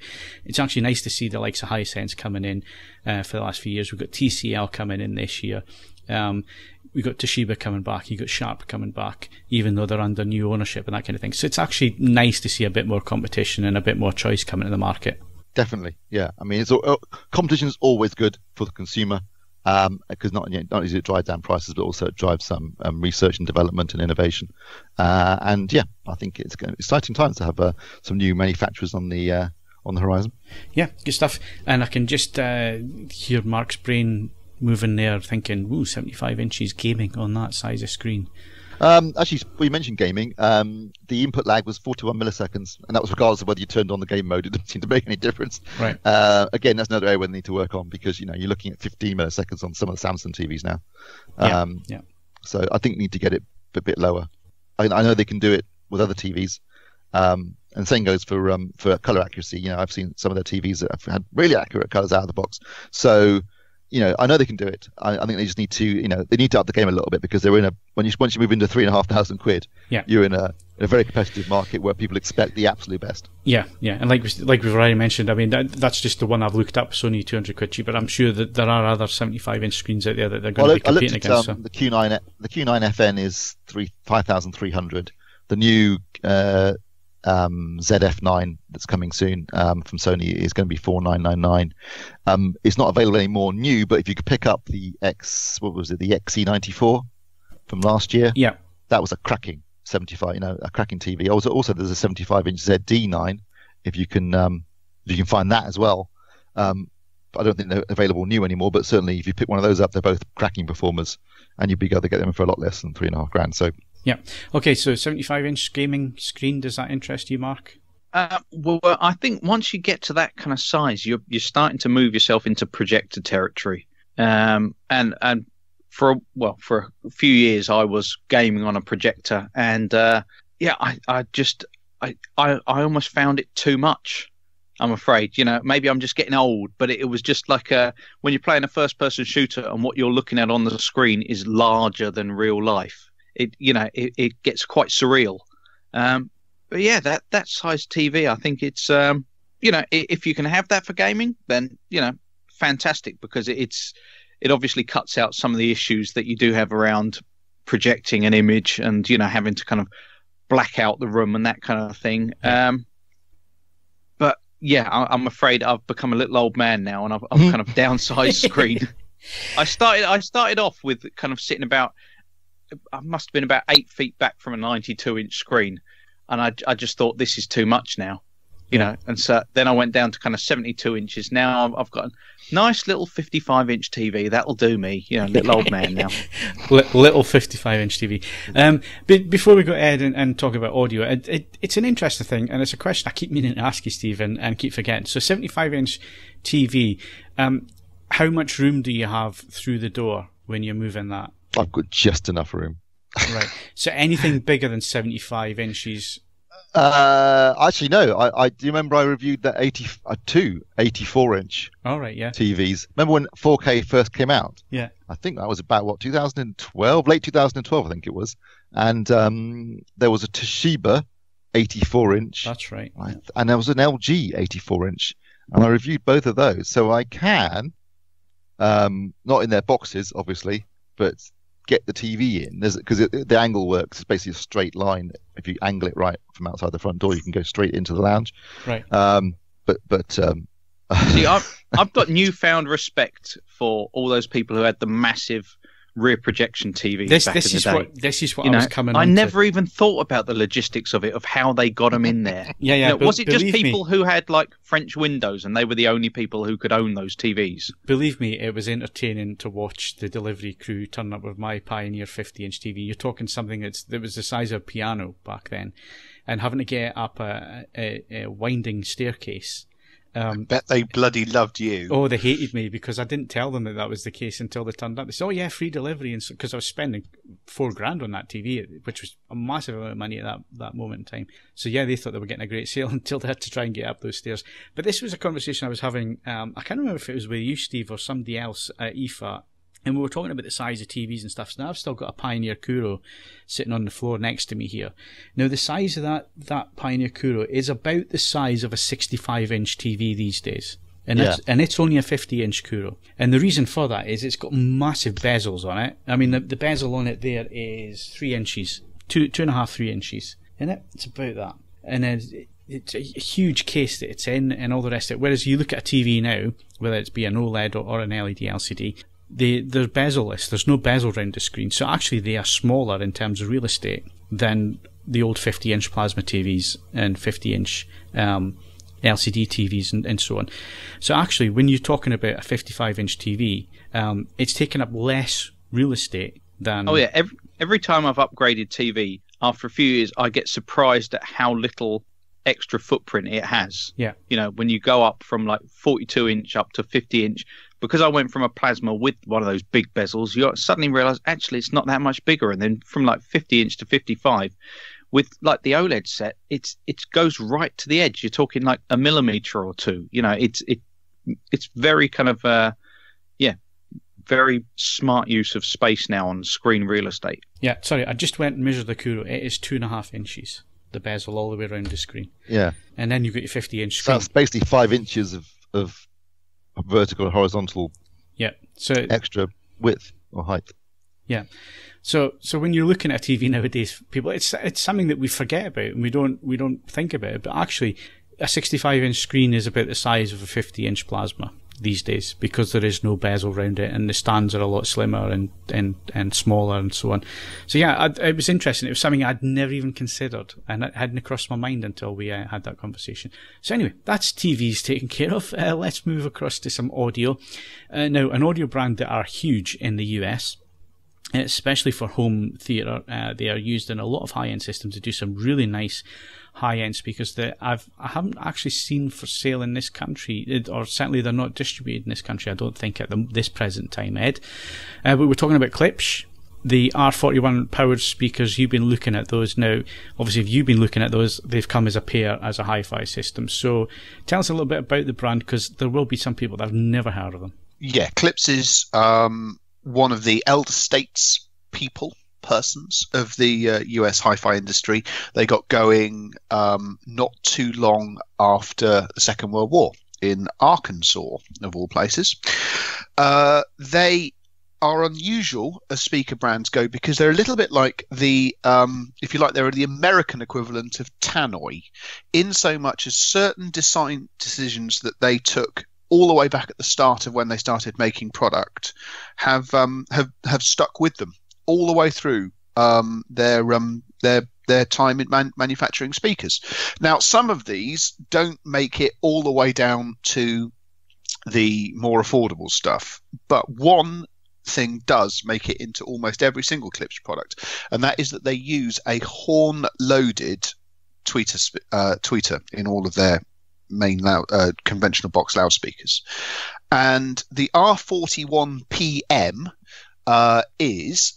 Speaker 1: It's actually nice to see the likes of Hisense coming in for the last few years. We've got TCL coming in this year. We've got Toshiba coming back. You've got Sharp coming back, even though they're under new ownership and that kind of thing. So it's actually nice to see a bit more competition and a bit more choice coming to the market.
Speaker 2: Definitely, yeah. I mean, competition is always good for the consumer. because not only does it drive down prices, but also it drives some research and development and innovation. And yeah, I think it's going to be exciting times to have some new manufacturers on the horizon.
Speaker 1: Yeah, good stuff. And I can just hear Mark's brain moving there, thinking, "Ooh, 75 inches gaming on that size of screen."
Speaker 2: Actually, we mentioned gaming. The input lag was 41 milliseconds, and that was regardless of whether you turned on the game mode. It didn't seem to make any difference.
Speaker 1: Right.
Speaker 2: Again, that's another area we need to work on, because you're looking at 15 milliseconds on some of the Samsung TVs now.
Speaker 1: Yeah.
Speaker 2: So I think we need to get it a bit lower. I know they can do it with other TVs, and the same goes for color accuracy. I've seen some of their TVs that have had really accurate colors out of the box. So I know they can do it. I think they just need to, they need to up the game a little bit, because they're once you move into £3,500, you're in a very competitive market where people expect the absolute best. Yeah,
Speaker 1: and like we've already mentioned, I mean that's just the one I've looked up. It's only £200 cheaper. I'm sure that there are other 75-inch screens out there that they're going to be competing against.
Speaker 2: The Q9 FN is 5,300. The new ZF9 that's coming soon from Sony is going to be 4,999. It's not available anymore new, but if you could pick up the the XE94 from last year, that was a cracking 75, a cracking TV. Also there's a 75-inch ZD9 if you can find that as well. I don't think they're available new anymore, but certainly if you pick one of those up, they're both cracking performers, and you'd be able to get them for a lot less than $3,500. So.
Speaker 1: Yeah. Okay, so 75-inch gaming screen, does that interest you, Mark?
Speaker 4: Well, I think once you get to that kind of size, you're starting to move yourself into projector territory. And for a few years, I was gaming on a projector, and I almost found it too much. I'm afraid, maybe I'm just getting old, but it was just like when you're playing a first-person shooter and what you're looking at on the screen is larger than real life. It gets quite surreal. But yeah, that size TV, I think it's if you can have that for gaming, then fantastic, because it obviously cuts out some of the issues that you do have around projecting an image and having to kind of black out the room and that kind of thing. But yeah, I'm afraid I've become a little old man now, and I've kind of downsized screen. I started off with kind of sitting about. I must have been about 8 feet back from a 92-inch screen, and I just thought, this is too much now, and so then I went down to kind of 72 inches. Now I've got a nice little 55-inch TV. That'll do me, little old man now.
Speaker 1: Little 55-inch TV. Before we go ahead and talk about audio, it's an interesting thing, and it's a question I keep meaning to ask you, Steve, and keep forgetting. So 75-inch TV, how much room do you have through the door when you're moving that?
Speaker 2: I've got just enough room.
Speaker 1: Right. So anything bigger than 75 inches?
Speaker 2: Actually, no. I do you remember I reviewed the 84-inch TVs. Remember when 4K first came out?
Speaker 1: Yeah.
Speaker 2: I think that was about, 2012? Late 2012, I think it was. And there was a Toshiba 84-inch.
Speaker 1: That's right.
Speaker 2: And there was an LG 84-inch. And I reviewed both of those. So I can, not in their boxes, obviously, but get the TV in, because the angle works. It's basically a straight line. If you angle it right from outside the front door, you can go straight into the lounge.
Speaker 1: Right.
Speaker 4: See, I've got newfound respect for all those people who had the massive rear projection TV back in the day.
Speaker 1: This is what I was coming on
Speaker 4: I never even thought about the logistics of it, of how they got them in there.
Speaker 1: Yeah.
Speaker 4: Was it just people who had like French windows and they were the only people who could own those TVs?
Speaker 1: Believe me, it was entertaining to watch the delivery crew turn up with my Pioneer 50-inch TV. You're talking something that was the size of a piano back then, and having to get up a winding staircase.
Speaker 3: I bet they bloody loved you.
Speaker 1: Oh, they hated me because I didn't tell them that was the case until they turned up. They said, "Oh yeah, free delivery," and because I was spending $4,000 on that TV, which was a massive amount of money at that moment in time. So yeah, they thought they were getting a great sale until they had to try and get up those stairs. But this was a conversation I was having. I can't remember if it was with you, Steve, or somebody else at IFA. And we were talking about the size of TVs and stuff. So now I've still got a Pioneer Kuro sitting on the floor next to me here. Now the size of that Pioneer Kuro is about the size of a 65-inch TV these days. And it's only a 50-inch Kuro. And the reason for that is it's got massive bezels on it. I mean, the bezel on it there is 3 inches, 2.5, 3 inches. And it's about that. And then it's a huge case that it's in and all the rest of it. Whereas you look at a TV now, whether it's be an OLED or an LED LCD, they're bezel-less. There's no bezel around the screen, so actually they are smaller in terms of real estate than the old 50-inch plasma TVs and 50-inch LCD TVs and so on. So actually, when you're talking about a 55-inch TV, it's taking up less real estate than...
Speaker 4: Oh yeah, every time I've upgraded TV, after a few years, I get surprised at how little extra footprint it has.
Speaker 1: Yeah.
Speaker 4: You know, when you go up from like 42-inch up to 50-inch, because I went from a plasma with one of those big bezels, you suddenly realise, actually, it's not that much bigger. And then from like 50-inch to 55, with like the OLED set, it goes right to the edge. You're talking like a millimetre or two. You know, it's very kind of, very smart use of space now on screen real estate.
Speaker 1: Yeah, sorry, I just went and measured the Kuro. It is 2.5 inches, the bezel all the way around the screen.
Speaker 2: Yeah.
Speaker 1: And then you've got your 50-inch
Speaker 2: So
Speaker 1: screen.
Speaker 2: that's basically 5 inches of vertical and horizontal extra width or height.
Speaker 1: Yeah. So when you're looking at a TV nowadays, people, it's something that we forget about and we don't think about it. But actually, a 65-inch screen is about the size of a 50-inch plasma these days, because there is no bezel around it and the stands are a lot slimmer and smaller and so on. So yeah, it was interesting. It was something I'd never even considered and it hadn't crossed my mind until we had that conversation. So anyway, that's TVs taken care of. Let's move across to some audio. Now, an audio brand that are huge in the US, especially for home theatre. They are used in a lot of high-end systems to do some really nice high-end speakers that I haven't actually seen for sale in this country, or certainly they're not distributed in this country, I don't think, at this present time, Ed. But we're talking about Klipsch, the R41 powered speakers. You've been looking at those now. Obviously, if you've been looking at those, they've come as a pair, as a hi-fi system. So tell us a little bit about the brand, because there will be some people that have never heard of them.
Speaker 3: Yeah, Klipsch is one of the elder persons of the US hi-fi industry. They got going not too long after the Second World War in Arkansas, of all places. They are unusual as speaker brands go because they're a little bit like the, if you like, they're the American equivalent of Tannoy, in so much as certain design decisions that they took all the way back at the start of when they started making product have stuck with them all the way through their time in manufacturing speakers. Now, some of these don't make it all the way down to the more affordable stuff, but one thing does make it into almost every single Klipsch product, and that is that they use a horn-loaded tweeter in all of their main conventional box loudspeakers. And the R41 PM is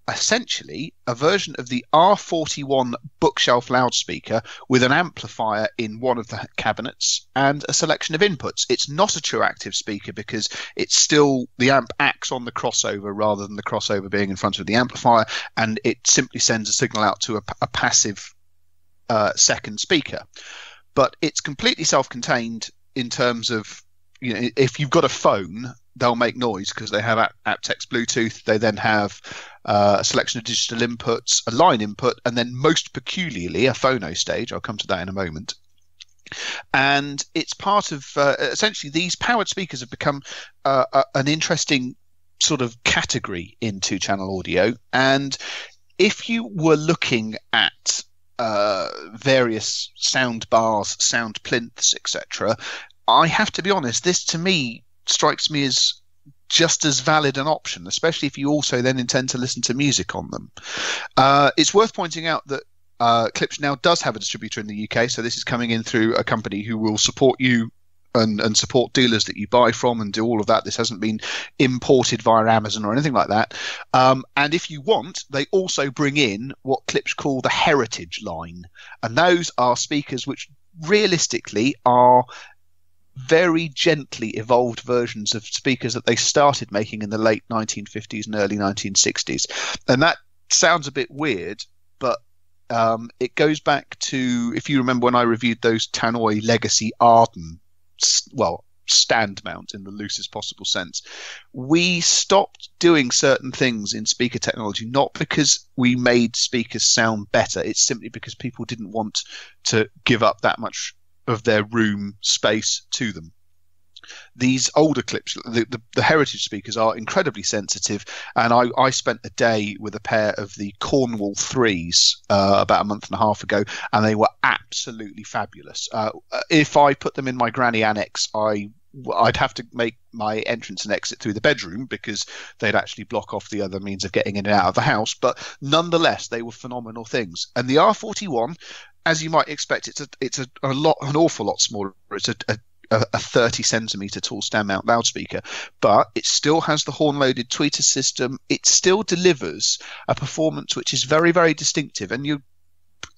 Speaker 3: essentially a version of the R41 bookshelf loudspeaker with an amplifier in one of the cabinets and a selection of inputs. It's not a true active speaker because it's still, the amp acts on the crossover rather than the crossover being in front of the amplifier, and it simply sends a signal out to a passive second speaker. But it's completely self-contained in terms of, you know, if you've got a phone, they'll make noise because they have aptX Bluetooth. They then have a selection of digital inputs, a line input, and then most peculiarly a phono stage. I'll come to that in a moment. And it's part of essentially these powered speakers have become an interesting sort of category in two-channel audio. And if you were looking at various sound bars, sound plinths, etc., I have to be honest, this to me strikes me as just as valid an option, especially if you also then intend to listen to music on them. It's worth pointing out that Klipsch now does have a distributor in the UK, so this is coming in through a company who will support you and support dealers that you buy from and do all of that. This hasn't been imported via Amazon or anything like that. And if you want, they also bring in what Klipsch call the heritage line. And those are speakers which realistically are very gently evolved versions of speakers that they started making in the late 1950s and early 1960s. And that sounds a bit weird, but it goes back to, if you remember when I reviewed those Tannoy Legacy Arden, well, stand mount in the loosest possible sense, we stopped doing certain things in speaker technology, not because we made speakers sound better. It's simply because people didn't want to give up that much of their room space to them. These older Klipsch, the heritage speakers, are incredibly sensitive, and I spent a day with a pair of the Cornwall 3s about a month and a half ago, and they were absolutely fabulous. If I put them in my granny annex, I'd have to make my entrance and exit through the bedroom because they'd actually block off the other means of getting in and out of the house. But nonetheless, they were phenomenal things. And the R41, as you might expect, it's an awful lot smaller. It's a 30 centimeter tall stand mount loudspeaker, but it still has the horn loaded tweeter system. It still delivers a performance which is very, very distinctive, and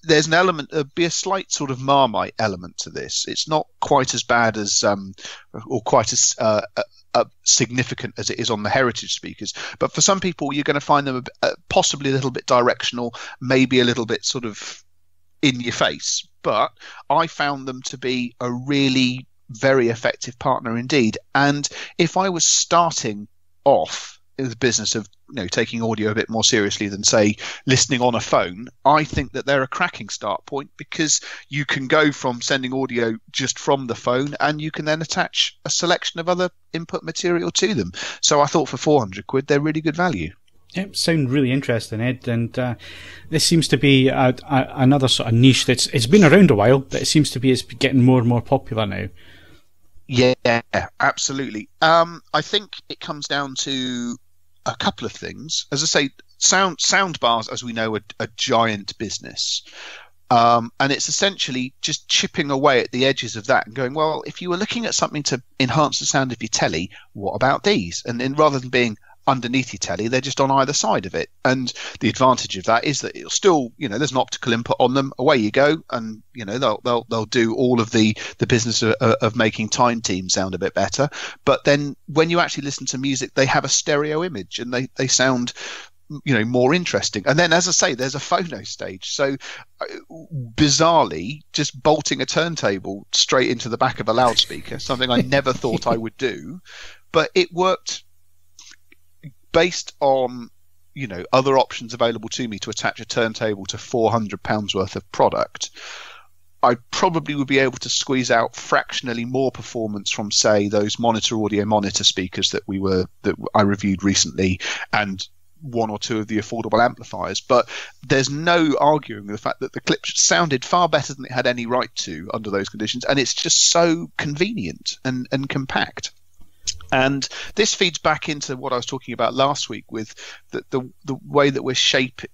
Speaker 3: there's an element, be a slight sort of Marmite element to this. It's not quite as bad as or quite as significant as it is on the heritage speakers, but for some people you're going to find them possibly a little bit directional, maybe a little bit sort of in your face. But I found them to be a really very effective partner indeed. And if I was starting off in the business of taking audio a bit more seriously than, say, listening on a phone, I think that they're a cracking start point, because you can go from sending audio just from the phone and you can then attach a selection of other input material to them. So I thought for 400 quid they're really good value.
Speaker 1: Yep, sound really interesting, Ed. And this seems to be another sort of niche it's been around a while, but it seems to be getting more and more popular now.
Speaker 3: Yeah, absolutely. I think it comes down to a couple of things. As I say, sound bars, as we know, are a giant business. And it's essentially just chipping away at the edges of that and going, well, if you were looking at something to enhance the sound of your telly, what about these? And then rather than being underneath your telly, they're just on either side of it. And the advantage of that is that it'll still, there's an optical input on them. Away you go, and they'll do all of the business of making Time Team sound a bit better. But then when you actually listen to music, they have a stereo image and they sound more interesting. And then, as I say, there's a phono stage. So bizarrely, just bolting a turntable straight into the back of a loudspeaker, something I never thought I would do, but it worked based on other options available to me to attach a turntable to £400 worth of product. I probably would be able to squeeze out fractionally more performance from, say, those audio monitor speakers that I reviewed recently, and one or two of the affordable amplifiers. But there's no arguing the fact that the Klipsch sounded far better than it had any right to under those conditions, and it's just so convenient and compact. And this feeds back into what I was talking about last week with the way that we're shaping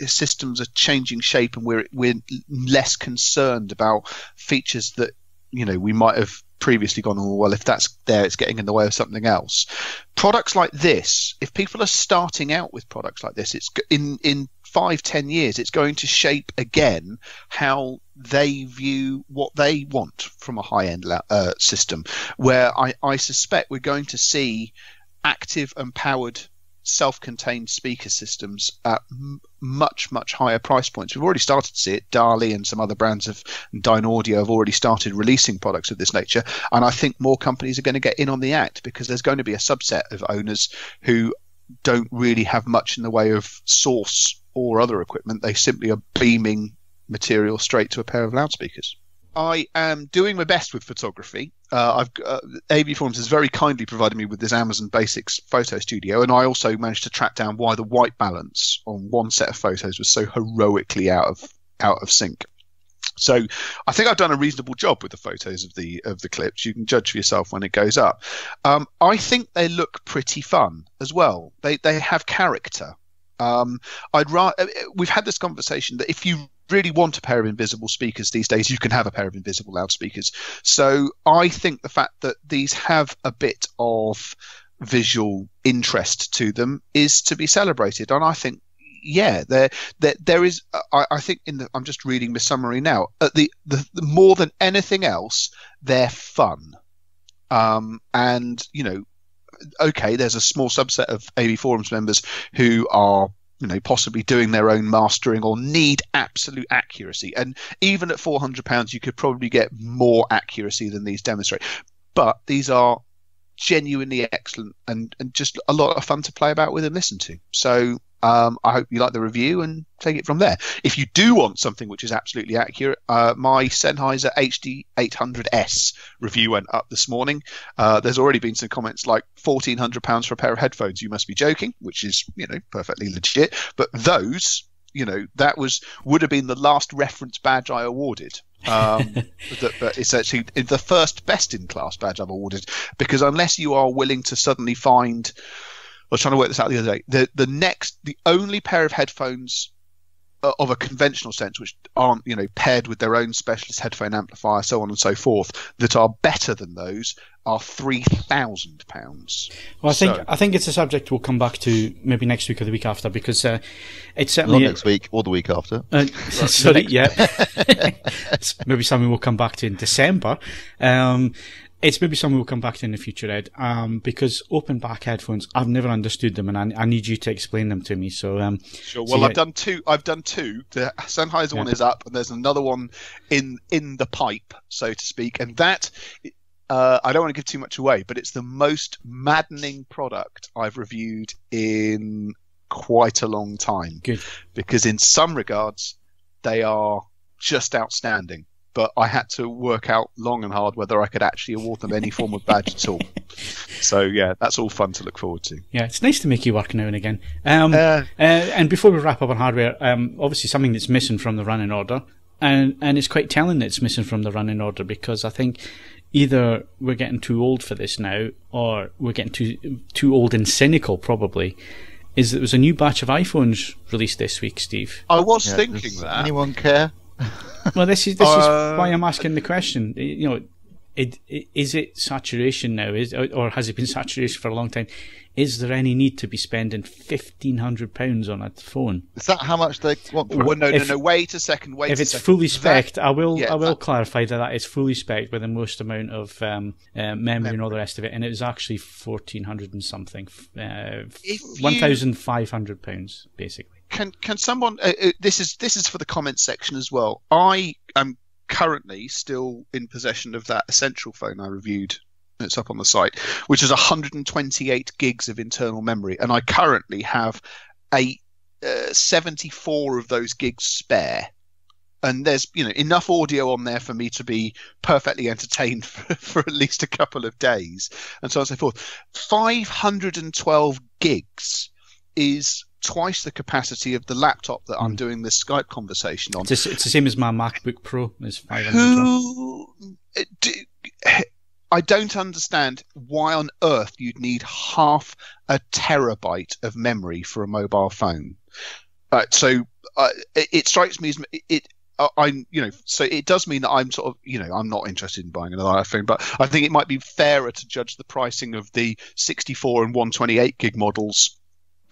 Speaker 3: systems are changing shape, and we're less concerned about features that we might have previously gone, oh, well, if that's there, it's getting in the way of something else. Products like this, if people are starting out with products like this, it's in 5-10 years, it's going to shape again how they view what they want from a high-end system, where I suspect we're going to see active and powered self-contained speaker systems at much, much higher price points. We've already started to see it. Dali and some other brands of Dyne Audio have already started releasing products of this nature, and I think more companies are going to get in on the act, because there's going to be a subset of owners who don't really have much in the way of source or other equipment. They simply are beaming material straight to a pair of loudspeakers. I am doing my best with photography. AVForums has very kindly provided me with this Amazon Basics photo studio, and I also managed to track down why the white balance on one set of photos was so heroically out of sync. So I think I've done a reasonable job with the photos of the Klipsch. You can judge for yourself when it goes up. I think they look pretty fun as well. They have character. We've had this conversation that if you really want a pair of invisible speakers these days, you can have a pair of invisible loudspeakers. So I think the fact that these have a bit of visual interest to them is to be celebrated. And I think, yeah, there is. I think I'm just reading the summary now. The more than anything else, they're fun. And okay, there's a small subset of AVForums members who are possibly doing their own mastering or need absolute accuracy. And even at £400, you could probably get more accuracy than these demonstrate. But these are genuinely excellent and just a lot of fun to play about with and listen to. So I hope you like the review and take it from there. If you do want something which is absolutely accurate, my Sennheiser HD800S review went up this morning. There's already been some comments like £1,400 for a pair of headphones. You must be joking, which is, perfectly legit. But those, that would have been the last reference badge I awarded. But it's actually the first best in class badge I've awarded, because unless you are willing to suddenly find, I was trying to work this out the other day, the only pair of headphones of a conventional sense which aren't paired with their own specialist headphone amplifier, so on and so forth, that are better than those are £3,000.
Speaker 1: Well, I think it's a subject we'll come back to maybe next week or the week after, because it's certainly
Speaker 2: not next week or the week after.
Speaker 1: Sorry, yeah, it's maybe something we'll come back to in December. It's maybe something we'll come back to in the future, Ed, because open back headphones, I've never understood them, and I need you to explain them to me. So,
Speaker 3: sure. Well, I've done two. The Sennheiser one is up, and there's another one in the pipe, so to speak. And that, I don't want to give too much away, but it's the most maddening product I've reviewed in quite a long time.
Speaker 1: Good.
Speaker 3: Because in some regards, they are just outstanding. But I had to work out long and hard whether I could actually award them any form of badge at all. So, yeah, that's all fun to look forward to.
Speaker 1: Yeah, it's nice to make you work now and again. And before we wrap up on hardware, obviously something that's missing from the running order, and it's quite telling that it's missing from the running order, because I think either we're getting too old for this now, or we're getting too old and cynical, probably, is that there was a new batch of iPhones released this week, Steve.
Speaker 3: I was thinking
Speaker 2: does
Speaker 3: that.
Speaker 2: Anyone care?
Speaker 1: Well, this is why I'm asking the question. Is it saturation now? Or has it been saturation for a long time? Is there any need to be spending £1,500 on a phone?
Speaker 2: Is that how much they want for it?
Speaker 3: Well, no. Wait a second.
Speaker 1: If it's fully spec'd, I will clarify that it's fully spec'd with the most amount of memory and all the rest of it, and it was actually 1,400 and something, £1,500 basically.
Speaker 3: Can someone? This is for the comments section as well. I am currently still in possession of that Essential phone I reviewed. It's up on the site, which is 128 gigs of internal memory, and I currently have 74 of those gigs spare. And there's enough audio on there for me to be perfectly entertained for at least a couple of days, and so on and so forth. 512 gigs is twice the capacity of the laptop that I'm doing this Skype conversation on.
Speaker 1: It's the same as my MacBook Pro. Is 512.
Speaker 3: I don't understand why on earth you'd need half a terabyte of memory for a mobile phone. It strikes me as so it does mean that I'm sort of, I'm not interested in buying another iPhone, but I think it might be fairer to judge the pricing of the 64 and 128 gig models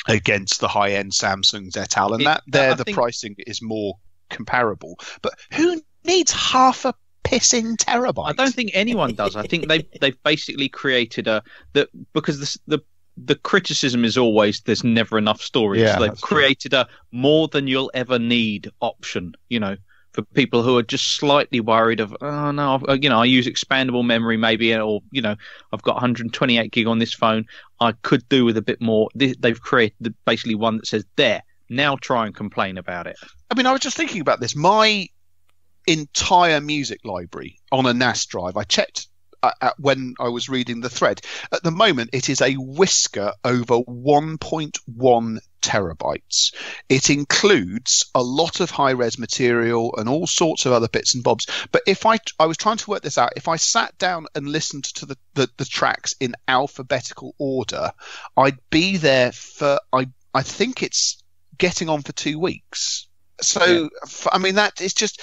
Speaker 3: against the high-end Samsungs et al. And the pricing is more comparable. But who needs half a pissing terabyte?
Speaker 4: I don't think anyone does. I think they've basically created because the criticism is always there's never enough storage.
Speaker 2: Yeah,
Speaker 4: so they've created a more than you'll ever need option, for people who are just slightly worried of, oh no, I use expandable memory maybe, or I've got 128 gig on this phone. I could do with a bit more. They've created basically one that says, there, now try and complain about it.
Speaker 3: I mean, I was just thinking about this. My entire music library on a NAS drive, I checked when I was reading the thread. At the moment, it is a whisker over 1.1 terabytes. It includes a lot of high-res material and all sorts of other bits and bobs. But if I was trying to work this out, if I sat down and listened to the tracks in alphabetical order, I'd be there for, I think it's getting on for 2 weeks. So, yeah. I mean, it's just.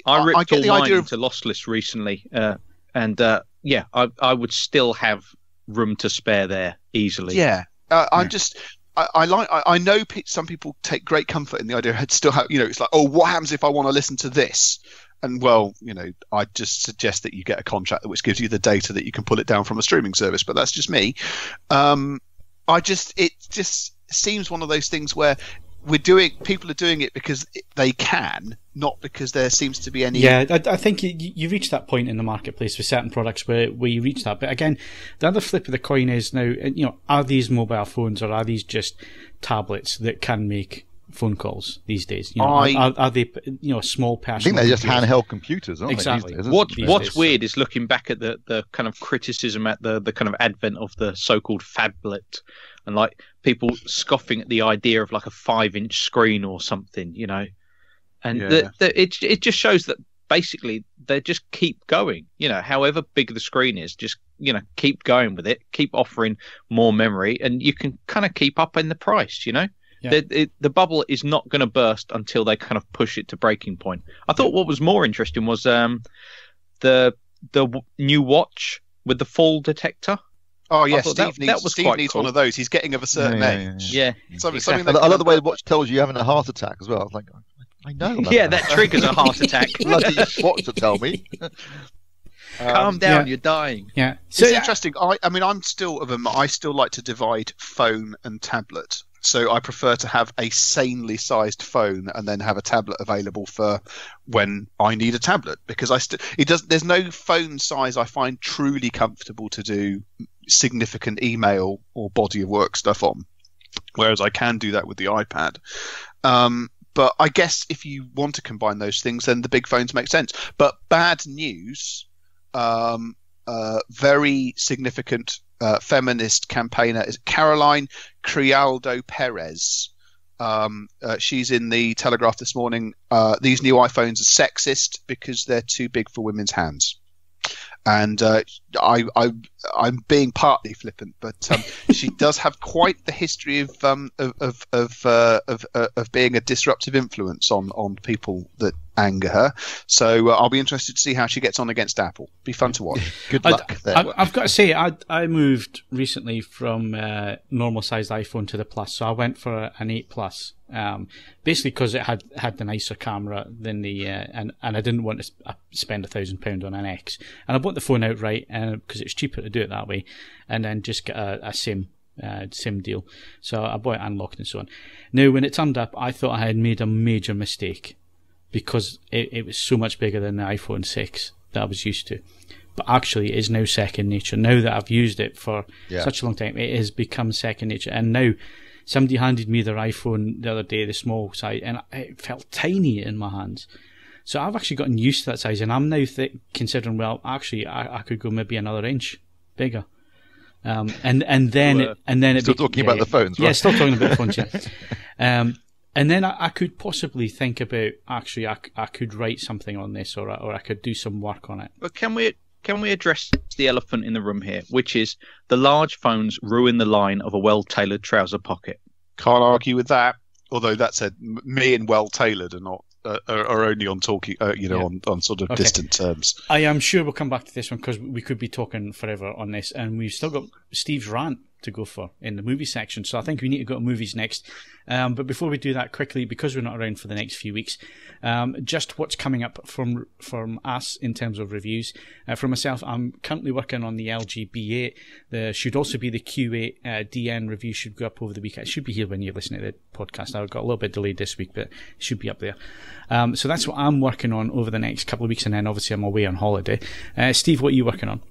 Speaker 4: I ripped
Speaker 3: get
Speaker 4: all
Speaker 3: the
Speaker 4: mine
Speaker 3: idea
Speaker 4: into lossless recently, and I would still have room to spare there easily.
Speaker 3: Yeah, I know some people take great comfort in the idea of still have, it's like, oh, what happens if I want to listen to this? And well, I just suggest that you get a contract which gives you the data that you can pull it down from a streaming service. But that's just me. It just seems one of those things where people are doing it because they can, not because there seems to be any.
Speaker 1: Yeah, I think you reach that point in the marketplace with certain products where you reach that. But again, the other flip of the coin is now, are these mobile phones or are these just tablets that can make phone calls these days? Are they small personal?
Speaker 2: I think they're just handheld computers, aren't
Speaker 1: exactly.
Speaker 2: they?
Speaker 4: What's weird is looking back at the kind of criticism at the kind of advent of the so-called phablet, and like people scoffing at the idea of like a 5-inch screen or something, and it just shows that basically they just keep going. However big the screen is, just keep going with it, keep offering more memory, and you can kind of keep up in the price. Yeah. The bubble is not going to burst until they kind of push it to breaking point. I thought what was more interesting was the new watch with the fall detector.
Speaker 3: Oh yeah, Steve needs one of those. He's getting of a certain age.
Speaker 4: Yeah.
Speaker 2: Exactly. I love the way the watch tells you you're having a heart attack as well. I was like, I know.
Speaker 4: Yeah, that triggers a heart attack.
Speaker 2: Bloody watch to tell me.
Speaker 4: Calm down, you're dying.
Speaker 1: Yeah.
Speaker 3: So it's interesting. I still like to divide phone and tablet. So I prefer to have a sanely sized phone and then have a tablet available for when I need a tablet, because there's no phone size I find truly comfortable to do significant email or body of work stuff on, whereas I can do that with the iPad. But I guess if you want to combine those things, then the big phones make sense. But bad news, very significant feminist campaigner is Caroline Crialdo Perez. She's in the Telegraph this morning. These new iPhones are sexist because they're too big for women's hands. And I'm being partly flippant, but she does have quite the history of being a disruptive influence on people that anger her. So I'll be interested to see how she gets on against Apple. Be fun to watch.
Speaker 2: Good luck there.
Speaker 1: I've got to say, I moved recently from normal sized iPhone to the Plus, so I went for an 8 Plus. Basically because it had the nicer camera than the and I didn't want to spend £1,000 on an X, and I bought the phone outright because it's cheaper to do it that way, and then just get a SIM deal. So I bought it unlocked and so on. Now when it turned up, I thought I had made a major mistake because it was so much bigger than the iPhone 6 that I was used to. But actually, it is now second nature. Now that I've used it for such a long time, it has become second nature, and now. Somebody handed me their iPhone the other day, the small size, and it felt tiny in my hands. So I've actually gotten used to that size, and I'm now considering, well, actually, I could go maybe another inch bigger. And then it
Speaker 2: still talking about the phones, right?
Speaker 1: Yeah, still talking about the phones. Yeah. And then I could possibly think about actually I could write something on this, or I could do some work on it.
Speaker 4: But can we address the elephant in the room here, which is the large phones ruin the line of a well-tailored trouser pocket?
Speaker 3: Can't argue with that. Although that said, me and well-tailored are not are only on talking, on sort of distant terms.
Speaker 1: I am sure we'll come back to this one because we could be talking forever on this, and we've still got Steve's rant to go for in the movie section. So I think we need to go to movies next. But before we do that, quickly, because we're not around for the next few weeks, just what's coming up from us in terms of reviews. For myself, I'm currently working on the LG B8. There should also be the Q8 DN review should go up over the weekend. It should be here when you're listening to the podcast. I got a little bit delayed this week, but it should be up there. So that's what I'm working on over the next couple of weeks, and then obviously I'm away on holiday. Steve, what are you working on?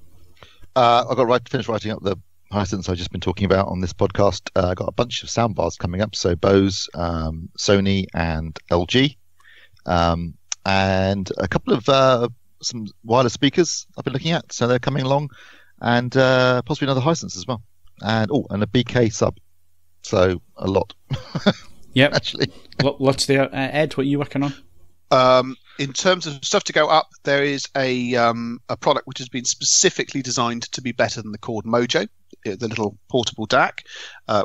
Speaker 2: I've got to finish writing up the Hisense I've just been talking about on this podcast. I got a bunch of soundbars coming up, so Bose, Sony, and LG, and a couple of some wireless speakers I've been looking at, so they're coming along, and possibly another Hisense as well, and a BK sub, so a lot.
Speaker 1: Yep,
Speaker 2: actually,
Speaker 1: lots there. Ed, what are you working on?
Speaker 3: In terms of stuff to go up, there is a product which has been specifically designed to be better than the Cord Mojo, the little portable DAC,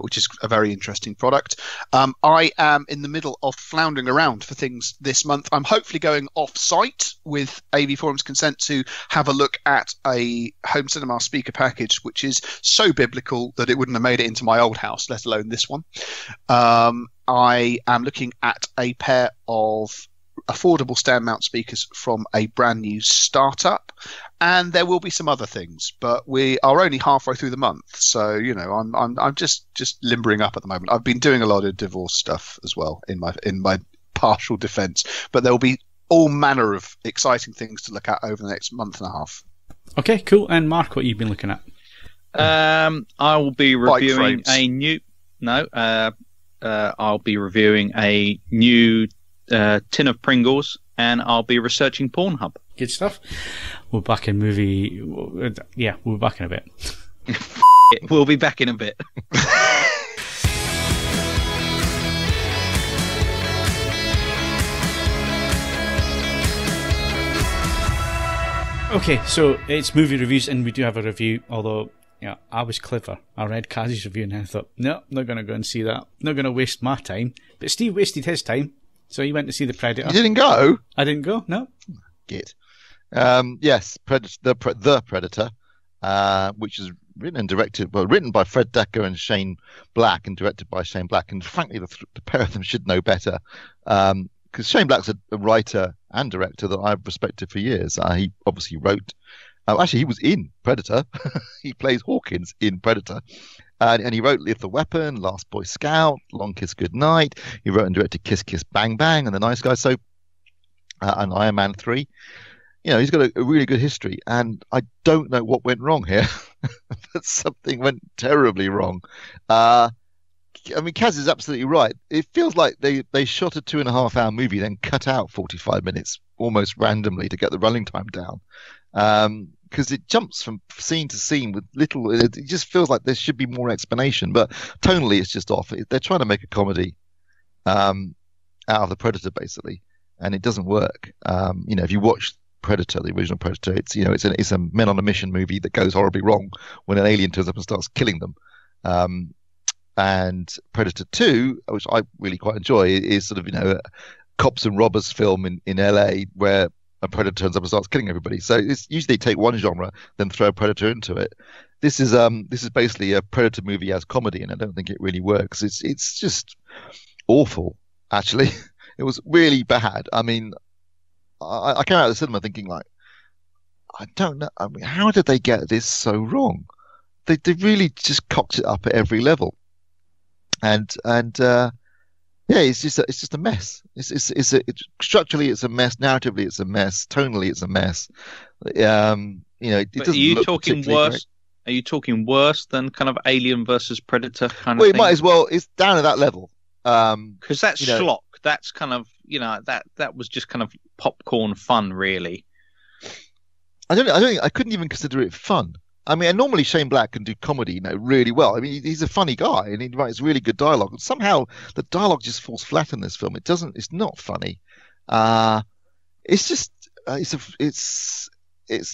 Speaker 3: which is a very interesting product. I am in the middle of floundering around for things this month. I'm hopefully going off-site with AVForums consent to have a look at a home cinema speaker package, which is so biblical that it wouldn't have made it into my old house, let alone this one. I am looking at a pair of affordable stand mount speakers from a brand new startup, and there will be some other things. But we are only halfway through the month, so I'm just limbering up at the moment. I've been doing a lot of divorce stuff as well in my partial defence, but there will be all manner of exciting things to look at over the next month and a half.
Speaker 1: Okay, cool. And Mark, what have you been looking at?
Speaker 4: I will be reviewing I'll be reviewing a new tin of Pringles, and I'll be researching Pornhub.
Speaker 1: Good stuff. We're back in movie. Yeah, we'll be back in a bit.
Speaker 4: We'll be back in a bit.
Speaker 1: Okay, so it's movie reviews, and we do have a review, although I was clever. I read Kaz's review and I thought, no, not going to go and see that. Not going to waste my time. But Steve wasted his time, so he went to see The Predator.
Speaker 2: You didn't go?
Speaker 1: I didn't go, no.
Speaker 2: Git. Yes, The Predator, which is written by Fred Dekker and Shane Black, and directed by Shane Black. And frankly, the pair of them should know better. Because Shane Black's a writer and director that I've respected for years. He obviously wrote... actually, he was in Predator. He plays Hawkins in Predator. And he wrote Lethal Weapon, Last Boy Scout, Long Kiss Goodnight. He wrote and directed Kiss Kiss Bang Bang and The Nice Guys. So, and Iron Man 3. He's got a really good history. And I don't know what went wrong here. But something went terribly wrong. Kaz is absolutely right. It feels like they shot a 2.5-hour movie, then cut out 45 minutes almost randomly to get the running time down. Because it jumps from scene to scene with little. It just feels like there should be more explanation, but tonally it's just off. They're trying to make a comedy out of the Predator, basically, and it doesn't work. If you watch Predator, the original Predator, it's a men on a mission movie that goes horribly wrong when an alien turns up and starts killing them. And Predator 2, which I really quite enjoy, is sort of a cops and robbers film in LA where a predator turns up and starts killing everybody. So it's usually take one genre, then throw a predator into it. This is basically a Predator movie as comedy, and I don't think it really works. It's just awful, actually. It was really bad. I mean, I came out of the cinema thinking, like, I don't know. I mean, how did they get this so wrong? They really just cocked it up at every level, and yeah, it's just a mess. Structurally it's a mess. Narratively it's a mess. Tonally it's a mess. It doesn't. Are you talking
Speaker 4: worse?
Speaker 2: Great.
Speaker 4: Are you talking worse than kind of Alien versus Predator kind of
Speaker 2: thing?
Speaker 4: Well,
Speaker 2: it might as well. It's down at that level.
Speaker 4: Because that's schlock. That's kind of that was just kind of popcorn fun, really.
Speaker 2: I couldn't even consider it fun. I mean, and normally Shane Black can do comedy, really well. I mean, he's a funny guy and he writes really good dialogue. And somehow the dialogue just falls flat in this film. It's not funny. It's just, it's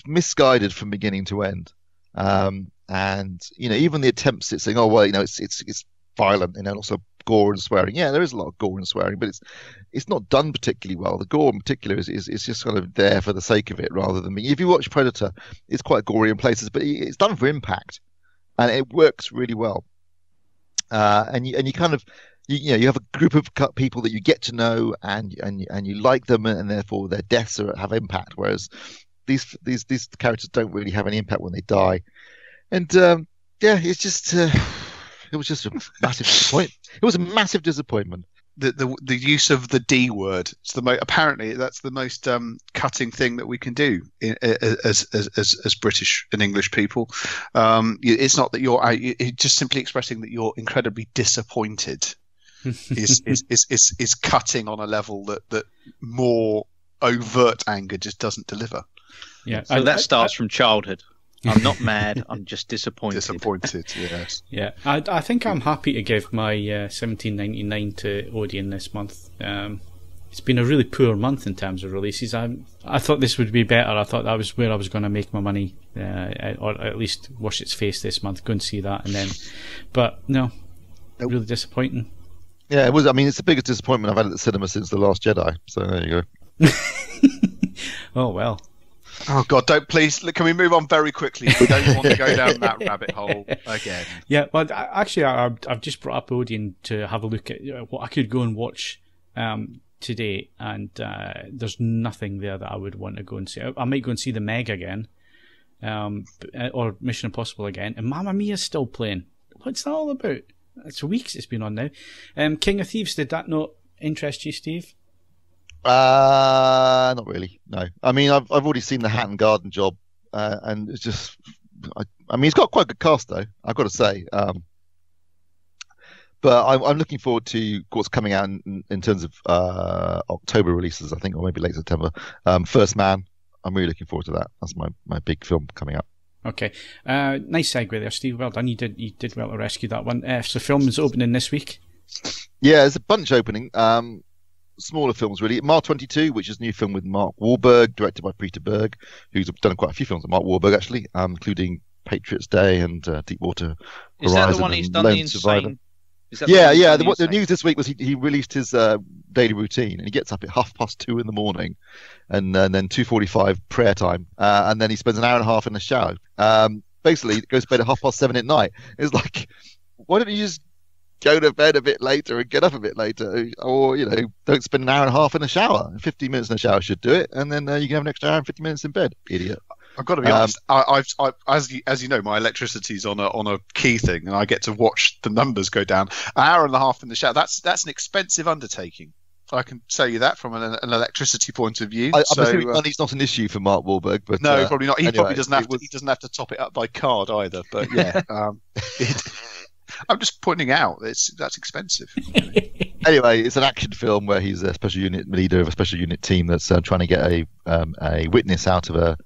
Speaker 2: misguided from beginning to end. And even the attempts at saying, oh well, it's violent, and also gore and swearing. Yeah, there is a lot of gore and swearing, but it's not done particularly well. The gore in particular is just kind of there for the sake of it, rather than if you watch Predator, it's quite gory in places, but it's done for impact, and it works really well. And you kind of you have a group of people that you get to know, and you like them, and therefore their deaths have impact. Whereas these characters don't really have any impact when they die, and it's just. It was just a massive disappointment. It was a massive disappointment.
Speaker 3: The use of the D word. It's apparently that's the most cutting thing that we can do as British and English people. It's not that you're just simply expressing that you're incredibly disappointed. is cutting on a level that more overt anger just doesn't deliver.
Speaker 4: Yeah, so that starts from childhood. I'm not mad. I'm just disappointed.
Speaker 3: Disappointed, yes.
Speaker 1: Yeah, I think I'm happy to give my $17.99 to Odeon this month. It's been a really poor month in terms of releases. I thought this would be better. I thought that was where I was going to make my money, or at least wash its face this month. Go and see that, and then, but no, really disappointing.
Speaker 2: Yeah, it was. I mean, it's the biggest disappointment I've had at the cinema since The Last Jedi. So there you go.
Speaker 1: Oh well.
Speaker 3: Oh God! Can we move on very quickly? We don't want to go down that rabbit hole again.
Speaker 1: Yeah, well, actually, I've just brought up Odeon to have a look at what I could go and watch today, and there's nothing there that I would want to go and see. I might go and see The Meg again, or Mission Impossible again, and Mamma Mia's still playing. What's that all about? It's weeks it's been on now. King of Thieves, did that not interest you, Steve?
Speaker 2: Not really. No. I mean, I've already seen the Hatton Garden Job, and it's just. I mean, it's got quite a good cast, though, I've got to say. But I'm looking forward to what's coming out in terms of October releases, I think, or maybe late September. First Man, I'm really looking forward to that. That's my big film coming up.
Speaker 1: Okay, nice segue there, Steve. Well done. You did well to rescue that one. So films opening this week.
Speaker 2: Yeah, there's a bunch opening. Smaller films, really. Mar 22, which is a new film with Mark Wahlberg, directed by Peter Berg, who's done quite a few films with Mark Wahlberg, actually, including Patriots Day and Deepwater Horizon.
Speaker 4: Is that the one he's done
Speaker 2: Lone
Speaker 4: the
Speaker 2: Survivor.
Speaker 4: insane?
Speaker 2: Yeah. The news this week was he released his daily routine, and he gets up at 2:30 in the morning, and then 2:45 prayer time, and then he spends an hour and a half in the shower. Basically, goes to bed at 7:30 at night. It's like, why don't you just go to bed a bit later and get up a bit later, or don't spend an hour and a half in the shower. 15 minutes in the shower should do it, and then you can have an extra hour and 50 minutes in bed. Idiot.
Speaker 3: I've got to be honest. I've as you know, my electricity's on a key thing, and I get to watch the numbers go down. An hour and a half in the shower. That's an expensive undertaking. I can tell you that from an electricity point of view.
Speaker 2: I'm assuming money's not an issue for Mark Wahlberg, but
Speaker 3: no, probably not. He
Speaker 2: anyway,
Speaker 3: probably doesn't have to. He doesn't have to top it up by card either. But yeah, I'm just pointing out that's expensive.
Speaker 2: Anyway, it's an action film where he's a special unit leader of a special unit team that's trying to get a witness out of a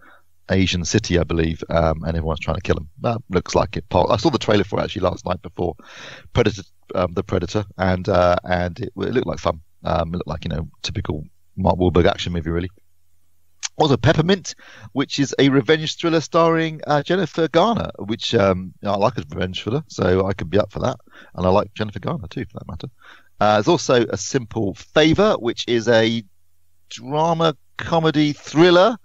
Speaker 2: Asian city, I believe, and everyone's trying to kill him. That looks like it. I saw the trailer for it actually last night before the Predator, and it looked like fun. It looked like typical Mark Wahlberg action movie, really. Also, Peppermint, which is a revenge thriller starring Jennifer Garner, which I like a revenge thriller, so I could be up for that. And I like Jennifer Garner too, for that matter. There's also a Simple Favour, which is a drama comedy thriller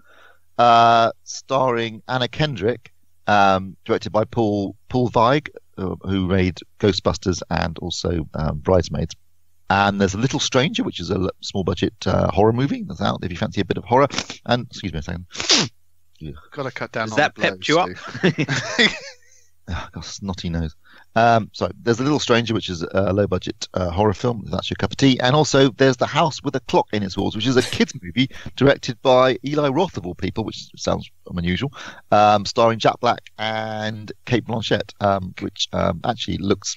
Speaker 2: starring Anna Kendrick, directed by Paul Feig, who made Ghostbusters and also Bridesmaids. And there's A Little Stranger, which is a small budget horror movie that's out if you fancy a bit of horror. And excuse me a second.
Speaker 3: Got to cut down.
Speaker 4: Has that pepped you up?
Speaker 2: Oh, got a snotty nose. So there's A Little Stranger, which is a low budget horror film. If that's your cup of tea. And also there's The House with a Clock in Its Walls, which is a kids movie directed by Eli Roth of all people, which sounds unusual. Starring Jack Black and Cate Blanchett, which actually looks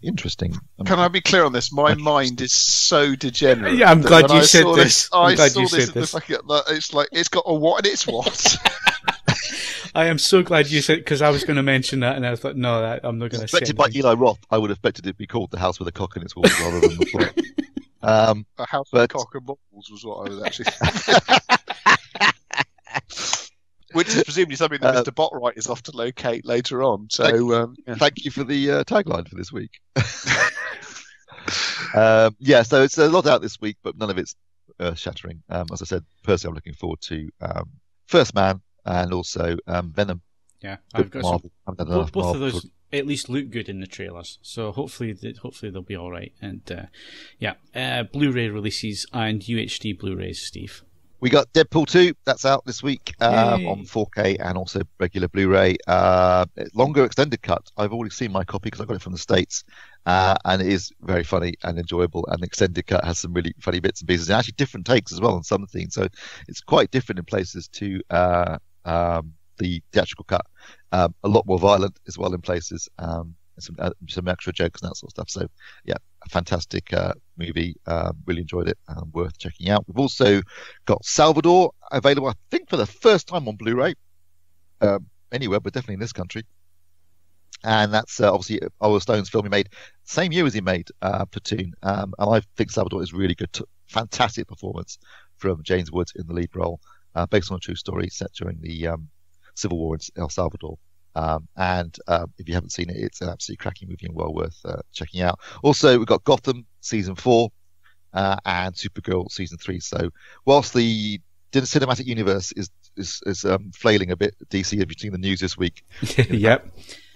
Speaker 2: interesting.
Speaker 3: Can I be clear on this? My mind is so degenerate.
Speaker 1: Yeah, I'm glad you said this.
Speaker 3: I saw this. It's like it's got a what and it's what.
Speaker 1: I am so glad you said, because I was going to mention that, and I thought, no, I'm not going to say it.
Speaker 2: Directed by Eli Roth, I would have expected it to be called The House with a Cock in Its Walls rather than The Plot.
Speaker 3: A House with a Cock and Balls was what I was actually. Which is presumably something that Mr. Botwright is off to locate later on. So
Speaker 2: thank you for the tagline for this week. So it's a lot out this week, but none of it's shattering. As I said, personally, I'm looking forward to First Man and also Venom.
Speaker 1: Yeah, I've got Marvel. Both of those at least look good in the trailers, so hopefully they'll be all right. And Blu-ray releases and UHD Blu-rays, Steve.
Speaker 2: We got Deadpool 2, that's out this week on 4K and also regular Blu-ray. Longer extended cut. I've already seen my copy because I got it from the States, and it is very funny and enjoyable. And the extended cut has some really funny bits and pieces, and actually different takes as well on some things. So it's quite different in places to the theatrical cut. A lot more violent as well in places. Some extra jokes and that sort of stuff. So yeah, a fantastic movie. Really enjoyed it. Worth checking out. We've also got Salvador available, I think, for the first time on Blu-ray anywhere, but definitely in this country. And that's obviously Oliver Stone's film he made same year as he made Platoon. And I think Salvador is really good. Fantastic performance from James Woods in the lead role, based on a true story set during the Civil War in El Salvador. And if you haven't seen it, it's an absolutely cracking movie and well worth checking out. Also, we've got Gotham season 4 and Supergirl season 3. So whilst the cinematic universe is flailing a bit, DC, have you seen the news this week?
Speaker 1: Yep.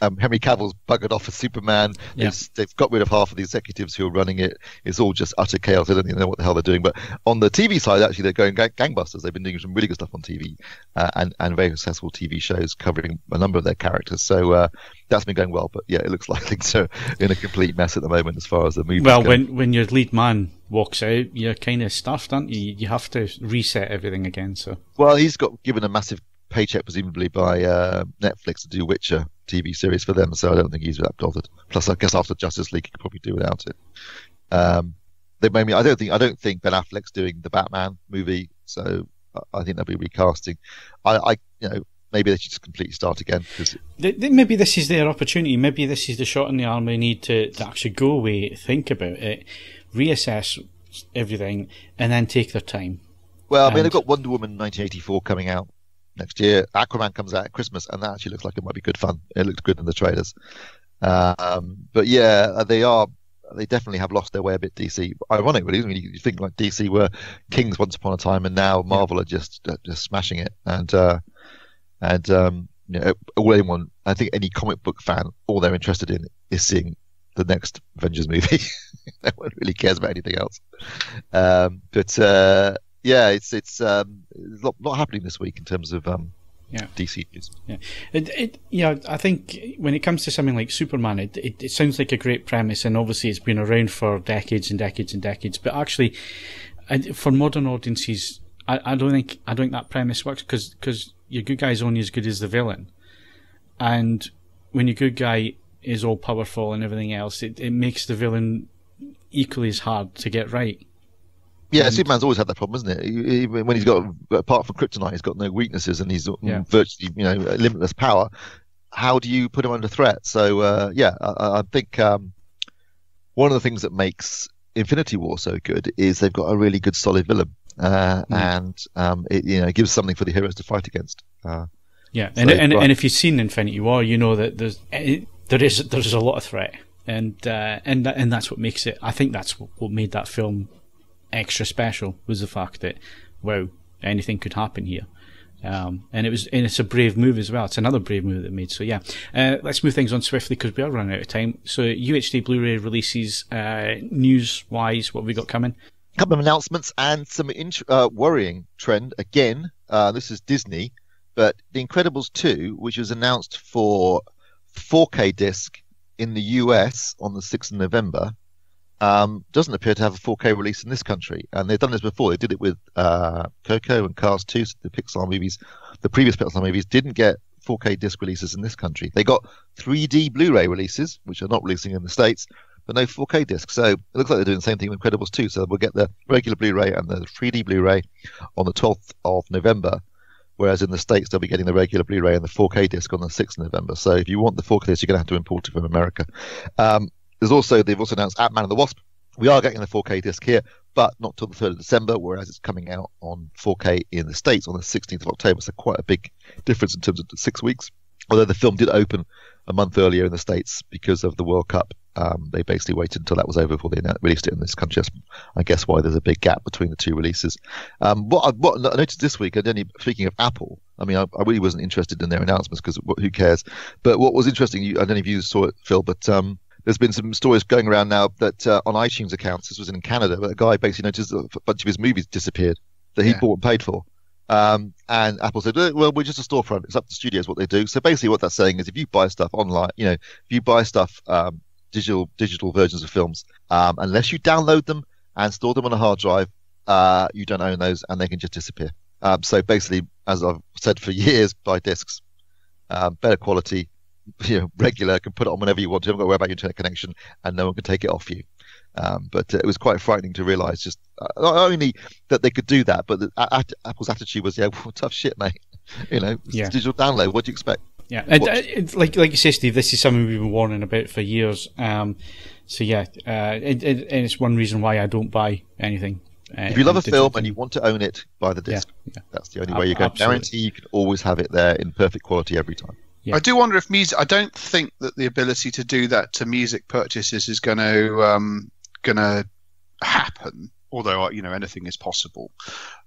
Speaker 2: Henry Cavill's buggered off as Superman.
Speaker 1: Yeah.
Speaker 2: They've got rid of half of the executives who are running it. It's all just utter chaos. They don't even know what the hell they're doing. But on the TV side, actually, they're going gangbusters. They've been doing some really good stuff on TV and very successful TV shows covering a number of their characters. So that's been going well. But yeah, it looks like things are in a complete mess at the moment as far as the movie.
Speaker 1: Well, when your lead man walks out, you're kind of stuffed, aren't you? You have to reset everything again. So
Speaker 2: well, he's got given a massive paycheck presumably by Netflix to do Witcher TV series for them, so I don't think he's that bothered. Plus, I guess after Justice League, he could probably do without it. They made me. I don't think Ben Affleck's doing the Batman movie, so I think they'll be recasting. Maybe they should just completely start again.
Speaker 1: Maybe this is their opportunity. Maybe this is the shot in the arm they need to actually go away, think about it, reassess everything, and then take their time.
Speaker 2: Well, I mean, they've got Wonder Woman 1984 coming out next year. Aquaman comes out at Christmas, and that actually looks like it might be good fun. It looked good in the trailers. But yeah, they definitely have lost their way a bit, DC. Ironic, really, when you think like DC were kings once upon a time, and now Marvel are just smashing it. And I think any comic book fan, all they're interested in is seeing the next Avengers movie. No one really cares about anything else. Yeah, it's a lot happening this week in terms of DC news.
Speaker 1: Yeah, I think when it comes to something like Superman, it sounds like a great premise, and obviously it's been around for decades and decades and decades. But actually, for modern audiences, I don't think that premise works because your good guy's only as good as the villain, and when your good guy is all powerful and everything else, it makes the villain equally as hard to get right.
Speaker 2: Yeah, Superman's always had that problem, isn't it? When he's got, apart from kryptonite, he's got no weaknesses and he's virtually, limitless power. How do you put him under threat? So, I think one of the things that makes Infinity War so good is they've got a really good, solid villain, and it gives something for the heroes to fight against. And if you've seen Infinity War, you know that there's a lot of threat, and that's what makes it. I think that's what made that film extra special, was the fact that anything could happen here, and it's a brave move as well. It's another brave move that they made. So let's move things on swiftly because we are running out of time. So UHD Blu-ray releases, news wise, what have we got coming? A couple of announcements and some worrying trend again. This is Disney, but The Incredibles 2, which was announced for 4K disc in the US on the 6th of November, doesn't appear to have a 4K release in this country. And they've done this before. They did it with Coco and Cars 2, so the previous Pixar movies didn't get 4K disc releases in this country. They got 3D Blu-ray releases, which are not releasing in the States, but no 4K disc. So it looks like they're doing the same thing with Incredibles 2. So we'll get the regular Blu-ray and the 3D Blu-ray on the 12th of November, whereas in the States they'll be getting the regular Blu-ray and the 4K disc on the 6th of November. So if you want the 4K disc, you're going to have to import it from America. They've also announced Ant-Man and the Wasp. We are getting the 4K disc here, but not till the 3rd of December, whereas it's coming out on 4K in the States on the 16th of October. So quite a big difference in terms of 6 weeks. Although the film did open a month earlier in the States because of the World Cup. They basically waited until that was over before they released it in this country. That's, I guess, why there's a big gap between the two releases. What I noticed this week, speaking of Apple, I mean, I really wasn't interested in their announcements because who cares? But what was interesting, I don't know if you saw it, Phil, but there's been some stories going around now that on iTunes accounts, this was in Canada, but a guy basically noticed a bunch of his movies disappeared that he bought and paid for. And Apple said, well, we're just a storefront. It's up to studios what they do. So basically what that's saying is if you buy stuff online, if you buy stuff, digital versions of films, unless you download them and store them on a hard drive, you don't own those and they can just disappear. So basically, as I've said for years, buy discs, better quality, regular, can put it on whenever you want to. You haven't got to worry about your internet connection, and no one can take it off you. But it was quite frightening to realise just not only that they could do that, but that Apple's attitude was, well, tough shit, mate. It's digital download. What do you expect?
Speaker 1: Yeah, like you say, Steve, this is something we've been warning about for years. And it's one reason why I don't buy anything.
Speaker 2: If you love a film and you want to own it, buy the disc. Yeah. That's the only way you can guarantee you can always have it there in perfect quality every time.
Speaker 3: Yeah. I do wonder if music. I don't think that the ability to do that to music purchases is going to happen. although anything is possible.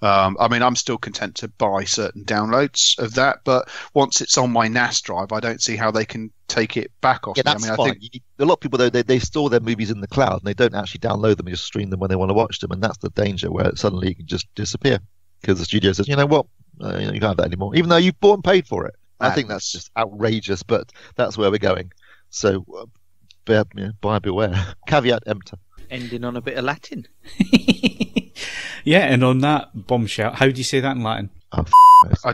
Speaker 3: I mean, I'm still content to buy certain downloads of that, but once it's on my NAS drive, I don't see how they can take it back off me.
Speaker 2: That's
Speaker 3: I mean,
Speaker 2: fine.
Speaker 3: I think
Speaker 2: A lot of people, though, they store their movies in the cloud and they don't actually download them and just stream them when they want to watch them, and that's the danger, where suddenly you can just disappear because the studio says, you know what, you can't have that anymore, even though you've bought and paid for it. I think that's just outrageous, but that's where we're going. So buyer beware. Caveat emptor.
Speaker 4: Ending on a bit of Latin.
Speaker 1: Yeah, and on that bombshell, how do you say that in Latin?
Speaker 2: Oh,
Speaker 3: I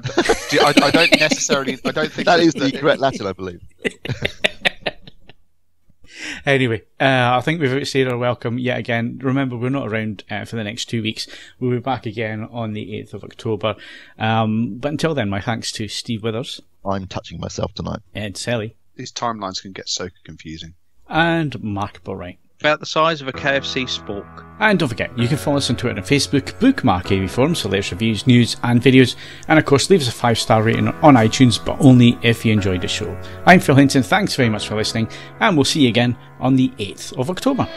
Speaker 3: don't necessarily. I don't think
Speaker 2: that is the correct Latin, I believe.
Speaker 1: Anyway, I think we've extended our welcome yet again. Remember, we're not around for the next 2 weeks. We'll be back again on the 8th of October. But until then, my thanks to Steve Withers.
Speaker 2: I'm touching myself tonight.
Speaker 1: Ed Selley.
Speaker 3: These timelines can get so confusing.
Speaker 1: And Mark Botwright.
Speaker 4: About the size of a KFC spork.
Speaker 1: And don't forget, you can follow us on Twitter and Facebook, bookmark AVForums for latest reviews, news and videos, and of course leave us a 5-star rating on iTunes, but only if you enjoyed the show. I'm Phil Hinton, thanks very much for listening, and we'll see you again on the 8th of October.